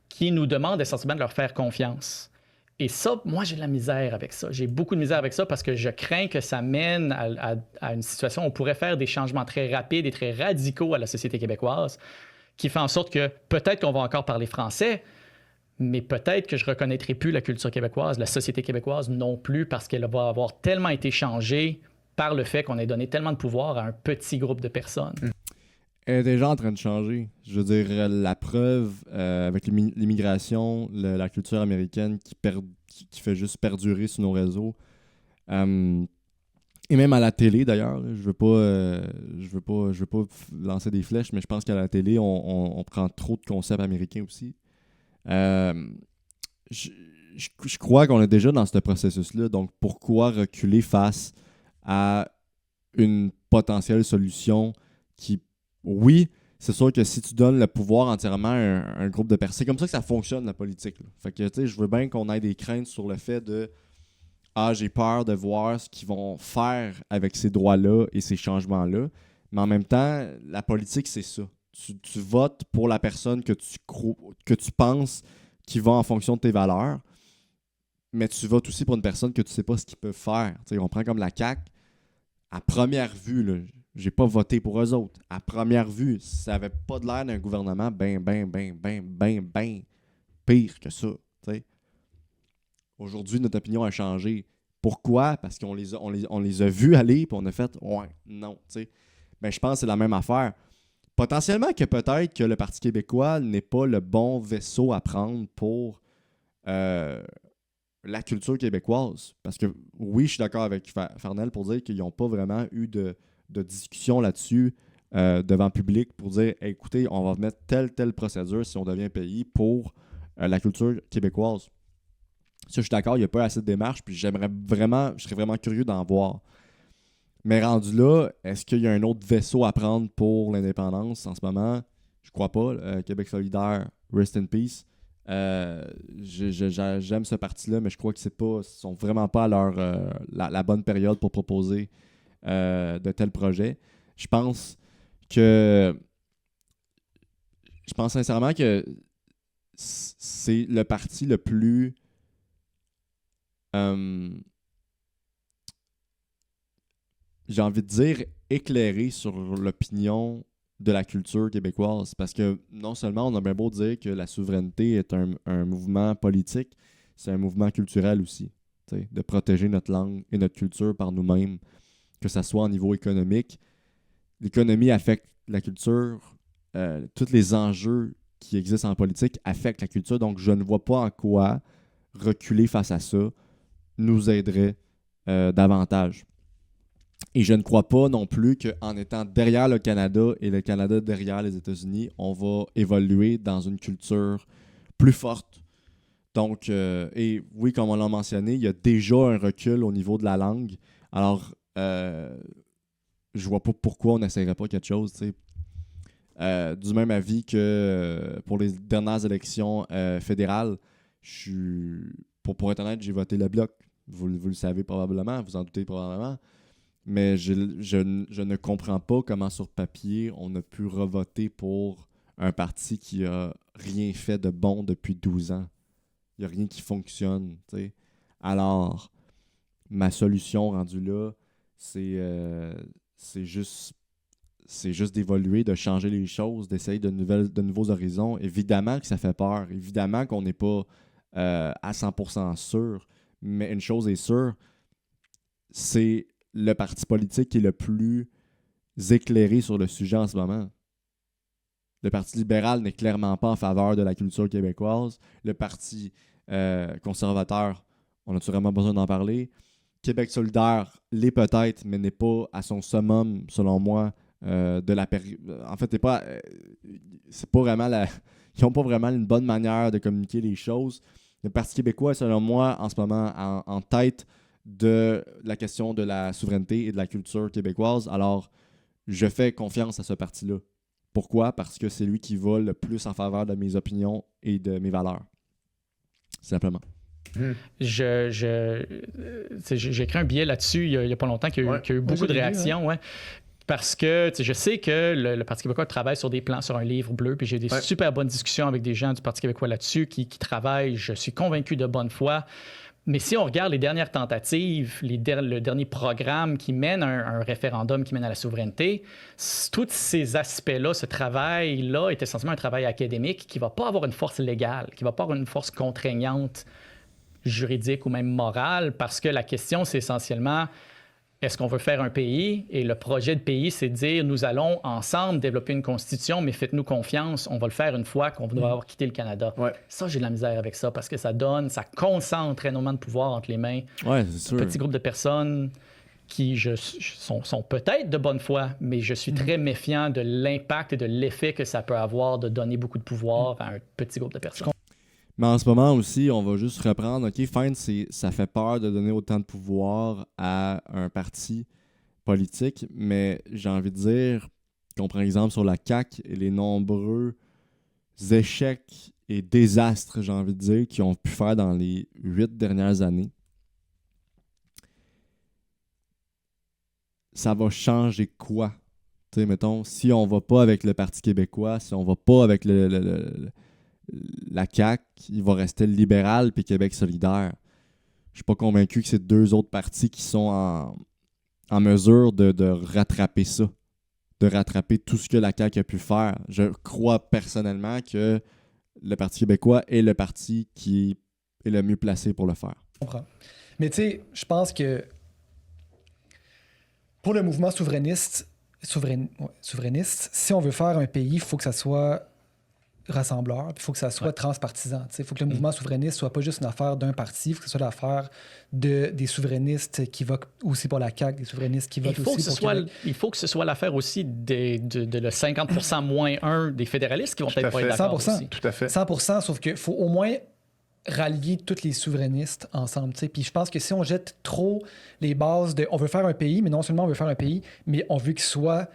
qui nous demandent essentiellement de leur faire confiance. Et ça, moi, j'ai de la misère avec ça. J'ai beaucoup de misère avec ça parce que je crains que ça mène à une situation où on pourrait faire des changements très rapides et très radicaux à la société québécoise qui fait en sorte que peut-être qu'on va encore parler français, mais peut-être que je ne reconnaîtrai plus la culture québécoise, la société québécoise non plus, parce qu'elle va avoir tellement été changée par le fait qu'on ait donné tellement de pouvoir à un petit groupe de personnes. Elle est déjà en train de changer. Je veux dire, la preuve, avec l'immigration, la culture américaine qui fait juste perdurer sur nos réseaux, et même à la télé d'ailleurs, je veux pas lancer des flèches, mais je pense qu'à la télé, on prend trop de concepts américains aussi. Je crois qu'on est déjà dans ce processus-là, donc pourquoi reculer face à une potentielle solution qui, oui, c'est sûr que si tu donnes le pouvoir entièrement à un groupe de personnes, c'est comme ça que ça fonctionne la politique, là. Fait que, tu sais, je veux bien qu'on ait des craintes sur le fait de j'ai peur de voir ce qu'ils vont faire avec ces droits-là et ces changements-là, mais en même temps, la politique, c'est ça. Tu votes pour la personne que tu penses qui va en fonction de tes valeurs, mais tu votes aussi pour une personne que tu sais pas ce qu'ils peuvent faire. T'sais, on prend comme la CAQ. À première vue, là, j'ai pas voté pour eux autres. À première vue, ça avait pas de l'air d'un gouvernement ben pire que ça. T'sais. Aujourd'hui, notre opinion a changé. Pourquoi? Parce qu'on les a vus aller puis on a fait « ouais, non ». Ben, je pense que c'est la même affaire. Potentiellement que peut-être que le Parti québécois n'est pas le bon vaisseau à prendre pour la culture québécoise. Parce que oui, je suis d'accord avec Farnell pour dire qu'ils n'ont pas vraiment eu de discussion là-dessus devant le public pour dire hey, écoutez, on va mettre telle procédure si on devient un pays pour la culture québécoise. Ça, je suis d'accord, il n'y a pas assez de démarches, puis je serais vraiment curieux d'en voir. Mais rendu là, est-ce qu'il y a un autre vaisseau à prendre pour l'indépendance en ce moment? Je crois pas. Québec solidaire, rest in peace. J'aime ce parti-là, mais je crois qu'ils ne sont vraiment pas à la bonne période pour proposer de tels projets. Je pense sincèrement que c'est le parti le plus j'ai envie de dire éclairé sur l'opinion de la culture québécoise. Parce que non seulement on a bien beau dire que la souveraineté est un mouvement politique, c'est un mouvement culturel aussi. De protéger notre langue et notre culture par nous-mêmes, que ce soit au niveau économique. L'économie affecte la culture. Tous les enjeux qui existent en politique affectent la culture. Donc, je ne vois pas en quoi reculer face à ça nous aiderait davantage. Et je ne crois pas non plus qu'en étant derrière le Canada et le Canada derrière les États-Unis, on va évoluer dans une culture plus forte. Donc, et oui, comme on l'a mentionné, il y a déjà un recul au niveau de la langue. Alors, je vois pas pourquoi on n'essayerait pas quelque chose. Du même avis que pour les dernières élections fédérales, pour être honnête, j'ai voté le Bloc. Vous le savez probablement, vous en doutez probablement. Mais je ne comprends pas comment, sur papier, on a pu revoter pour un parti qui a rien fait de bon depuis 12 ans. Il n'y a rien qui fonctionne. T'sais. Alors, ma solution rendue là, c'est juste d'évoluer, de changer les choses, d'essayer de nouveaux horizons. Évidemment que ça fait peur. Évidemment qu'on n'est pas à 100% sûr. Mais une chose est sûre, c'est le parti politique qui est le plus éclairé sur le sujet en ce moment. Le Parti libéral n'est clairement pas en faveur de la culture québécoise. Le Parti conservateur, on a-tu vraiment besoin d'en parler? Québec solidaire l'est peut-être, mais n'est pas à son summum, selon moi, de la période. En fait, c'est pas vraiment ils n'ont pas vraiment une bonne manière de communiquer les choses. Le Parti québécois est, selon moi, en ce moment, en tête de la question de la souveraineté et de la culture québécoise. Alors, je fais confiance à ce parti-là. Pourquoi? Parce que c'est lui qui va le plus en faveur de mes opinions et de mes valeurs. Simplement. J'ai écrit un billet là-dessus il n'y a pas longtemps qui a eu beaucoup de réactions. Ouais. Parce que je sais que le Parti québécois travaille sur des plans, sur un livre bleu, puis j'ai des super bonnes discussions avec des gens du Parti québécois là-dessus qui travaillent, je suis convaincu de bonne foi. Mais si on regarde les dernières tentatives, le dernier programme qui mène un référendum qui mène à la souveraineté, tous ces aspects-là, ce travail-là est essentiellement un travail académique qui ne va pas avoir une force légale, qui ne va pas avoir une force contraignante juridique ou même morale, parce que la question, c'est essentiellement... Est-ce qu'on veut faire un pays? Et le projet de pays, c'est de dire, nous allons ensemble développer une constitution, mais faites-nous confiance, on va le faire une fois qu'on va avoir quitté le Canada. Ouais. Ça, j'ai de la misère avec ça, parce que ça concentre énormément de pouvoir entre les mains. Ouais, c'est sûr. Un petit groupe de personnes qui sont peut-être de bonne foi, mais je suis très méfiant de l'impact et de l'effet que ça peut avoir de donner beaucoup de pouvoir à un petit groupe de personnes. Mais en ce moment aussi, on va juste reprendre, OK, fine, ça fait peur de donner autant de pouvoir à un parti politique, mais j'ai envie de dire qu'on prend exemple sur la CAQ et les nombreux échecs et désastres, j'ai envie de dire, qu'ils ont pu faire dans les 8 dernières années. Ça va changer quoi? Tu sais, mettons, si on va pas avec le Parti québécois, si on va pas avec la CAQ, il va rester le libéral puis Québec solidaire. Je suis pas convaincu que c'est 2 autres partis qui sont en mesure de rattraper ça, de rattraper tout ce que la CAQ a pu faire. Je crois personnellement que le Parti québécois est le parti qui est le mieux placé pour le faire. Je comprends. Mais tu sais, je pense que pour le mouvement souverainiste, si on veut faire un pays, il faut que ça soit rassembleur, il faut que ça soit transpartisan. Il faut que le mouvement souverainiste soit pas juste une affaire d'un parti, il faut que ce soit l'affaire des souverainistes qui votent aussi pour la CAQ, des souverainistes qui votent aussi pour Québec. Il faut que ce soit l'affaire aussi de le 50% moins 1 des fédéralistes qui vont peut-être pas être d'accord 100%, aussi. Tout à fait. 100%, sauf qu'il faut au moins rallier tous les souverainistes ensemble. Puis je pense que si on jette trop les bases de « on veut faire un pays », mais non seulement on veut faire un pays, mais on veut qu'il soit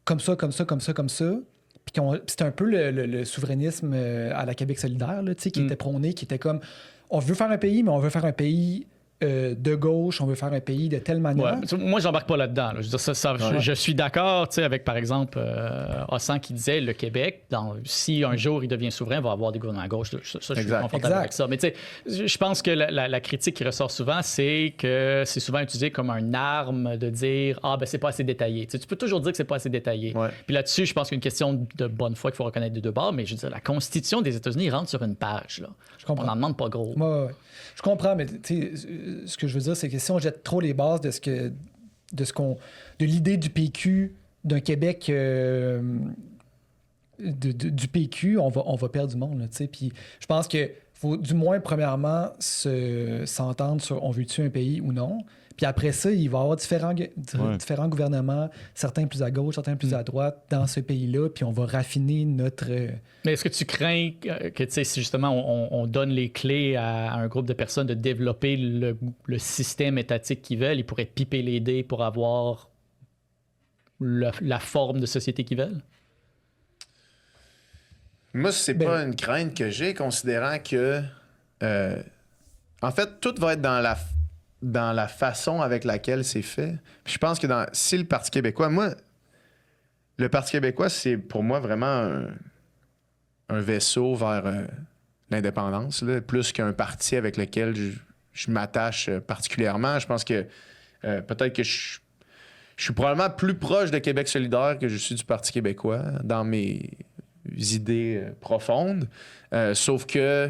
comme ça, comme ça, comme ça, comme ça. Puis c'était un peu le souverainisme à la Québec solidaire, là, qui était prôné, qui était comme on veut faire un pays, mais on veut faire un pays de gauche, on veut faire un pays de telle manière. Ouais. Moi, j'embarque pas là-dedans. Là. Je veux dire, je suis d'accord avec, par exemple, Hossan qui disait le Québec, si un jour il devient souverain, il va avoir des gouvernements à gauche. Ça, je suis confortable avec ça. Mais je pense que la critique qui ressort souvent, c'est que c'est souvent utilisé comme une arme de dire c'est pas assez détaillé. Tu peux toujours dire que c'est pas assez détaillé. Ouais. Puis là-dessus, je pense qu'il y a une question de bonne foi qu'il faut reconnaître des deux bords, mais je veux dire, la Constitution des États-Unis rentre sur une page. Là. On n'en demande pas gros. Ouais. Je comprends, mais ce que je veux dire, c'est que si on jette trop les bases de l'idée du PQ, d'un Québec du PQ, on va perdre du monde. Puis je pense qu'il faut du moins, premièrement, s'entendre sur on veut-tu un pays ou non. Puis après ça, il va y avoir différents gouvernements, certains plus à gauche, certains plus à droite dans ce pays-là, puis on va raffiner notre... Mais est-ce que tu crains que, si justement on donne les clés à un groupe de personnes de développer le système étatique qu'ils veulent, ils pourraient piper les dés pour avoir la forme de société qu'ils veulent? Moi, c'est pas une crainte que j'ai, considérant que... en fait, tout va être dans la façon avec laquelle c'est fait. Puis je pense que si le Parti québécois... Le Parti québécois, c'est pour moi vraiment un vaisseau vers l'indépendance, là, plus qu'un parti avec lequel je m'attache particulièrement. Je pense que peut-être que je suis probablement plus proche de Québec solidaire que je suis du Parti québécois dans mes idées profondes. Sauf que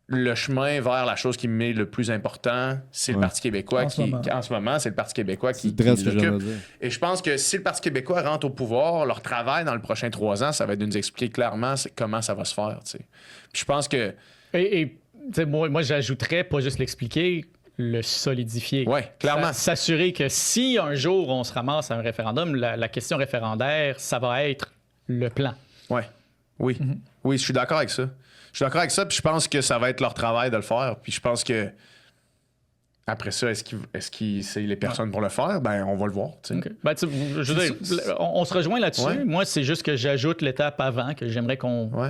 le chemin vers la chose qui m'est le plus important, c'est le Parti québécois en ce moment, c'est le Parti québécois qui l'occupe. Et je pense que si le Parti québécois rentre au pouvoir, leur travail dans les prochains 3 ans, ça va être de nous expliquer clairement comment ça va se faire. Puis je pense que... Et moi, j'ajouterais, pas juste l'expliquer, le solidifier. Oui, clairement. S'assurer que si un jour on se ramasse à un référendum, la question référendaire, ça va être le plan. Ouais. Oui. Oui, je suis d'accord avec ça. Je suis d'accord avec ça, puis je pense que ça va être leur travail de le faire. Puis je pense que après ça, est-ce qu'ils c'est les personnes pour le faire? Ben, on va le voir. Okay. Ben, je veux dire, on se rejoint là-dessus. Ouais. Moi, c'est juste que j'ajoute l'étape avant, que j'aimerais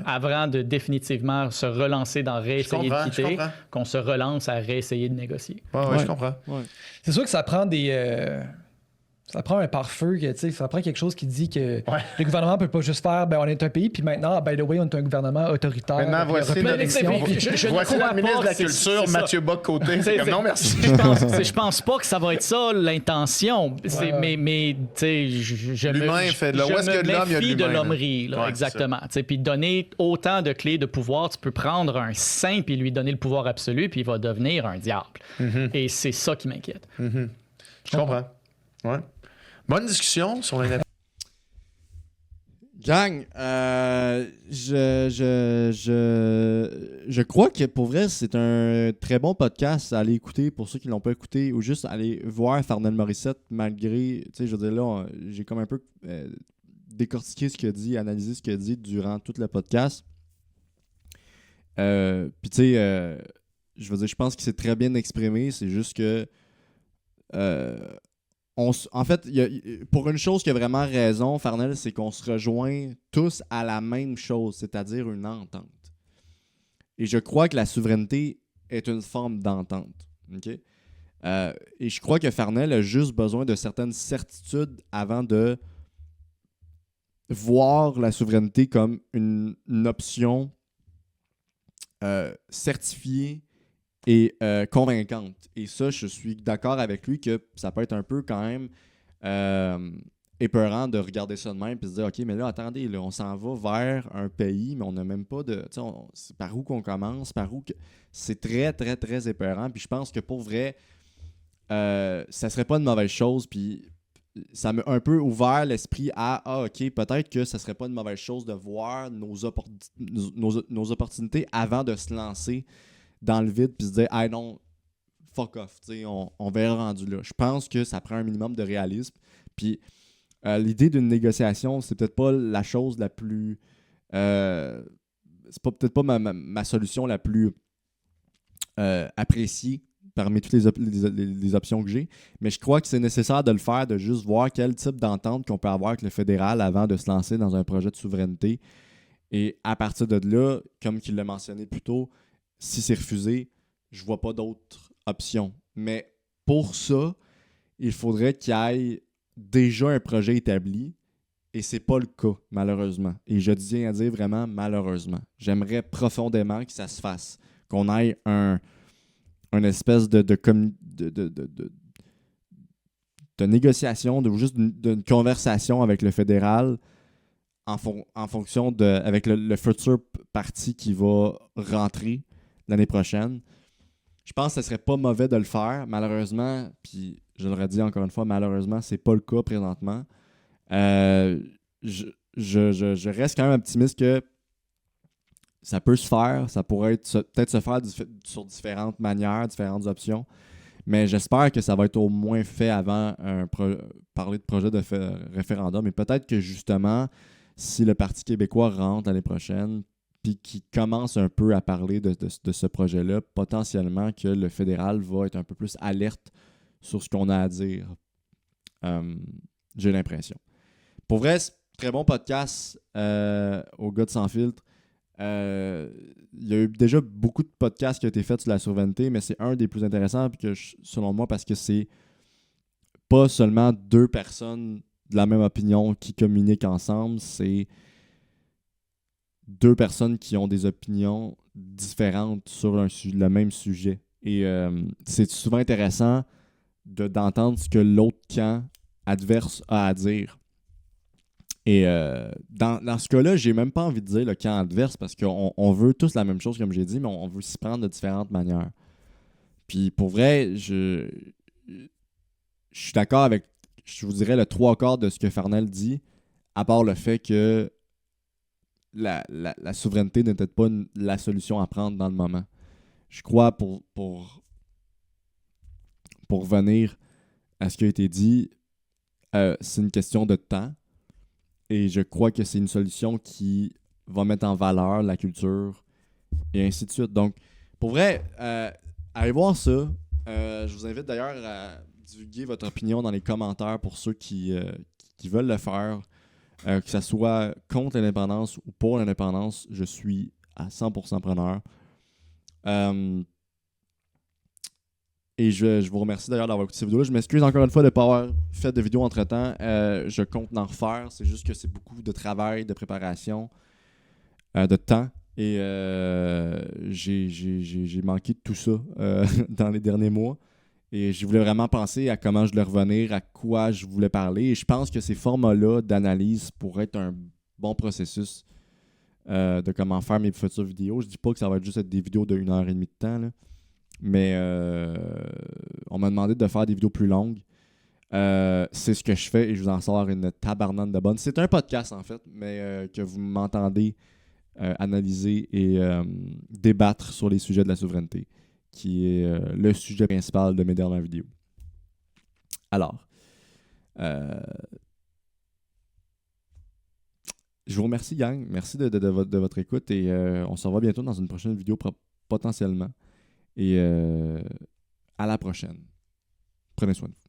avant de définitivement se relancer dans réessayer de quitter, qu'on se relance à réessayer de négocier. Ouais, je comprends. Ouais. C'est sûr que ça prend ça prend un pare-feu, ça prend quelque chose qui dit que le gouvernement peut pas juste faire on est un pays, puis maintenant, by the way, on est un gouvernement autoritaire. Maintenant, voici la ministre de la Culture, Mathieu Bock-Côté. C'est comme non, merci. Je pense pas que ça va être ça l'intention. Mais je me méfie de l'hommerie. Exactement. Puis donner autant de clés de pouvoir, tu peux prendre un saint puis lui donner le pouvoir absolu, puis il va devenir un diable. Et c'est ça qui m'inquiète. Je comprends. Ouais. Bonne discussion sur les... Gang, je crois que pour vrai, c'est un très bon podcast à aller écouter pour ceux qui l'ont pas écouté ou juste aller voir Farnell Morissette malgré, tu sais, je veux dire là, j'ai comme un peu décortiqué ce qu'il a dit, analysé ce qu'il a dit durant tout le podcast. Puis tu sais, je veux dire, je pense qu'il s'est très bien exprimé, c'est juste que en fait, pour une chose qui a vraiment raison, Farnell, c'est qu'on se rejoint tous à la même chose, c'est-à-dire une entente. Et je crois que la souveraineté est une forme d'entente. Okay? Et je crois que Farnell a juste besoin de certaines certitudes avant de voir la souveraineté comme une option certifiée et convaincante. Et ça, je suis d'accord avec lui que ça peut être un peu quand même épeurant de regarder ça de même et se dire, OK, mais là, attendez, là, on s'en va vers un pays, mais on n'a même pas de... C'est par où qu'on commence, c'est très, très, très épeurant. Puis je pense que pour vrai, ça serait pas une mauvaise chose. Puis ça m'a un peu ouvert l'esprit à, OK, peut-être que ça serait pas une mauvaise chose de voir nos opportunités avant de se lancer dans le vide puis se dire « non, fuck off, on verra rendu là ». Je pense que ça prend un minimum de réalisme. Puis l'idée d'une négociation, c'est peut-être pas la chose la plus... c'est peut-être pas ma solution la plus appréciée parmi toutes les options que j'ai, mais je crois que c'est nécessaire de le faire, de juste voir quel type d'entente qu'on peut avoir avec le fédéral avant de se lancer dans un projet de souveraineté. Et à partir de là, comme il l'a mentionné plus tôt, si c'est refusé, je vois pas d'autres options. Mais pour ça, il faudrait qu'il y ait déjà un projet établi et c'est pas le cas, malheureusement. Et je tiens à dire vraiment malheureusement. J'aimerais profondément que ça se fasse, qu'on ait une espèce de négociation, juste d'une conversation avec le fédéral en fonction avec le futur parti qui va rentrer l'année prochaine. Je pense que ce serait pas mauvais de le faire. Malheureusement, puis je le redis encore une fois, malheureusement, c'est pas le cas présentement. Je reste quand même optimiste que ça peut se faire. Ça pourrait peut-être se faire sur différentes manières, différentes options. Mais j'espère que ça va être au moins fait avant parler de projet de référendum. Et peut-être que justement, si le Parti québécois rentre l'année prochaine, puis qui commence un peu à parler de ce projet-là, potentiellement que le fédéral va être un peu plus alerte sur ce qu'on a à dire. J'ai l'impression. Pour vrai, très bon podcast au gars de Sans Filtre. Il y a eu déjà beaucoup de podcasts qui ont été faits sur la souveraineté, mais c'est un des plus intéressants, puis que selon moi, parce que c'est pas seulement deux personnes de la même opinion qui communiquent ensemble, c'est deux personnes qui ont des opinions différentes sur le même sujet. Et c'est souvent intéressant d'entendre ce que l'autre camp adverse a à dire. Et dans ce cas-là, j'ai même pas envie de dire le camp adverse parce qu'on veut tous la même chose, comme j'ai dit, mais on veut s'y prendre de différentes manières. Puis pour vrai, je suis d'accord avec, je vous dirais, le 3/4 de ce que Farnell dit, à part le fait que la souveraineté n'est peut-être pas la solution à prendre dans le moment. Je crois pour pour revenir à ce qui a été dit, c'est une question de temps. Et je crois que c'est une solution qui va mettre en valeur la culture et ainsi de suite. Donc, pour vrai, allez voir ça. Je vous invite d'ailleurs à divulguer votre opinion dans les commentaires pour ceux qui veulent le faire. Que ce soit contre l'indépendance ou pour l'indépendance, je suis à 100% preneur. Et je vous remercie d'ailleurs d'avoir écouté cette vidéo-là. Je m'excuse encore une fois de ne pas avoir fait de vidéo entre-temps. Je compte en refaire. C'est juste que c'est beaucoup de travail, de préparation, de temps. Et j'ai manqué de tout ça dans les derniers mois. Et je voulais vraiment penser à comment je voulais revenir, à quoi je voulais parler. Et je pense que ces formats-là d'analyse pourraient être un bon processus de comment faire mes futures vidéos. Je dis pas que ça va juste être des vidéos de 1h30 de temps, là. Mais on m'a demandé de faire des vidéos plus longues. C'est ce que je fais et je vous en sors une tabarnane de bonne. C'est un podcast en fait, mais que vous m'entendez analyser et débattre sur les sujets de la souveraineté, qui est le sujet principal de mes dernières vidéos. Alors, je vous remercie, gang. Merci de votre écoute et on se revoit bientôt dans une prochaine vidéo potentiellement. Et à la prochaine. Prenez soin de vous.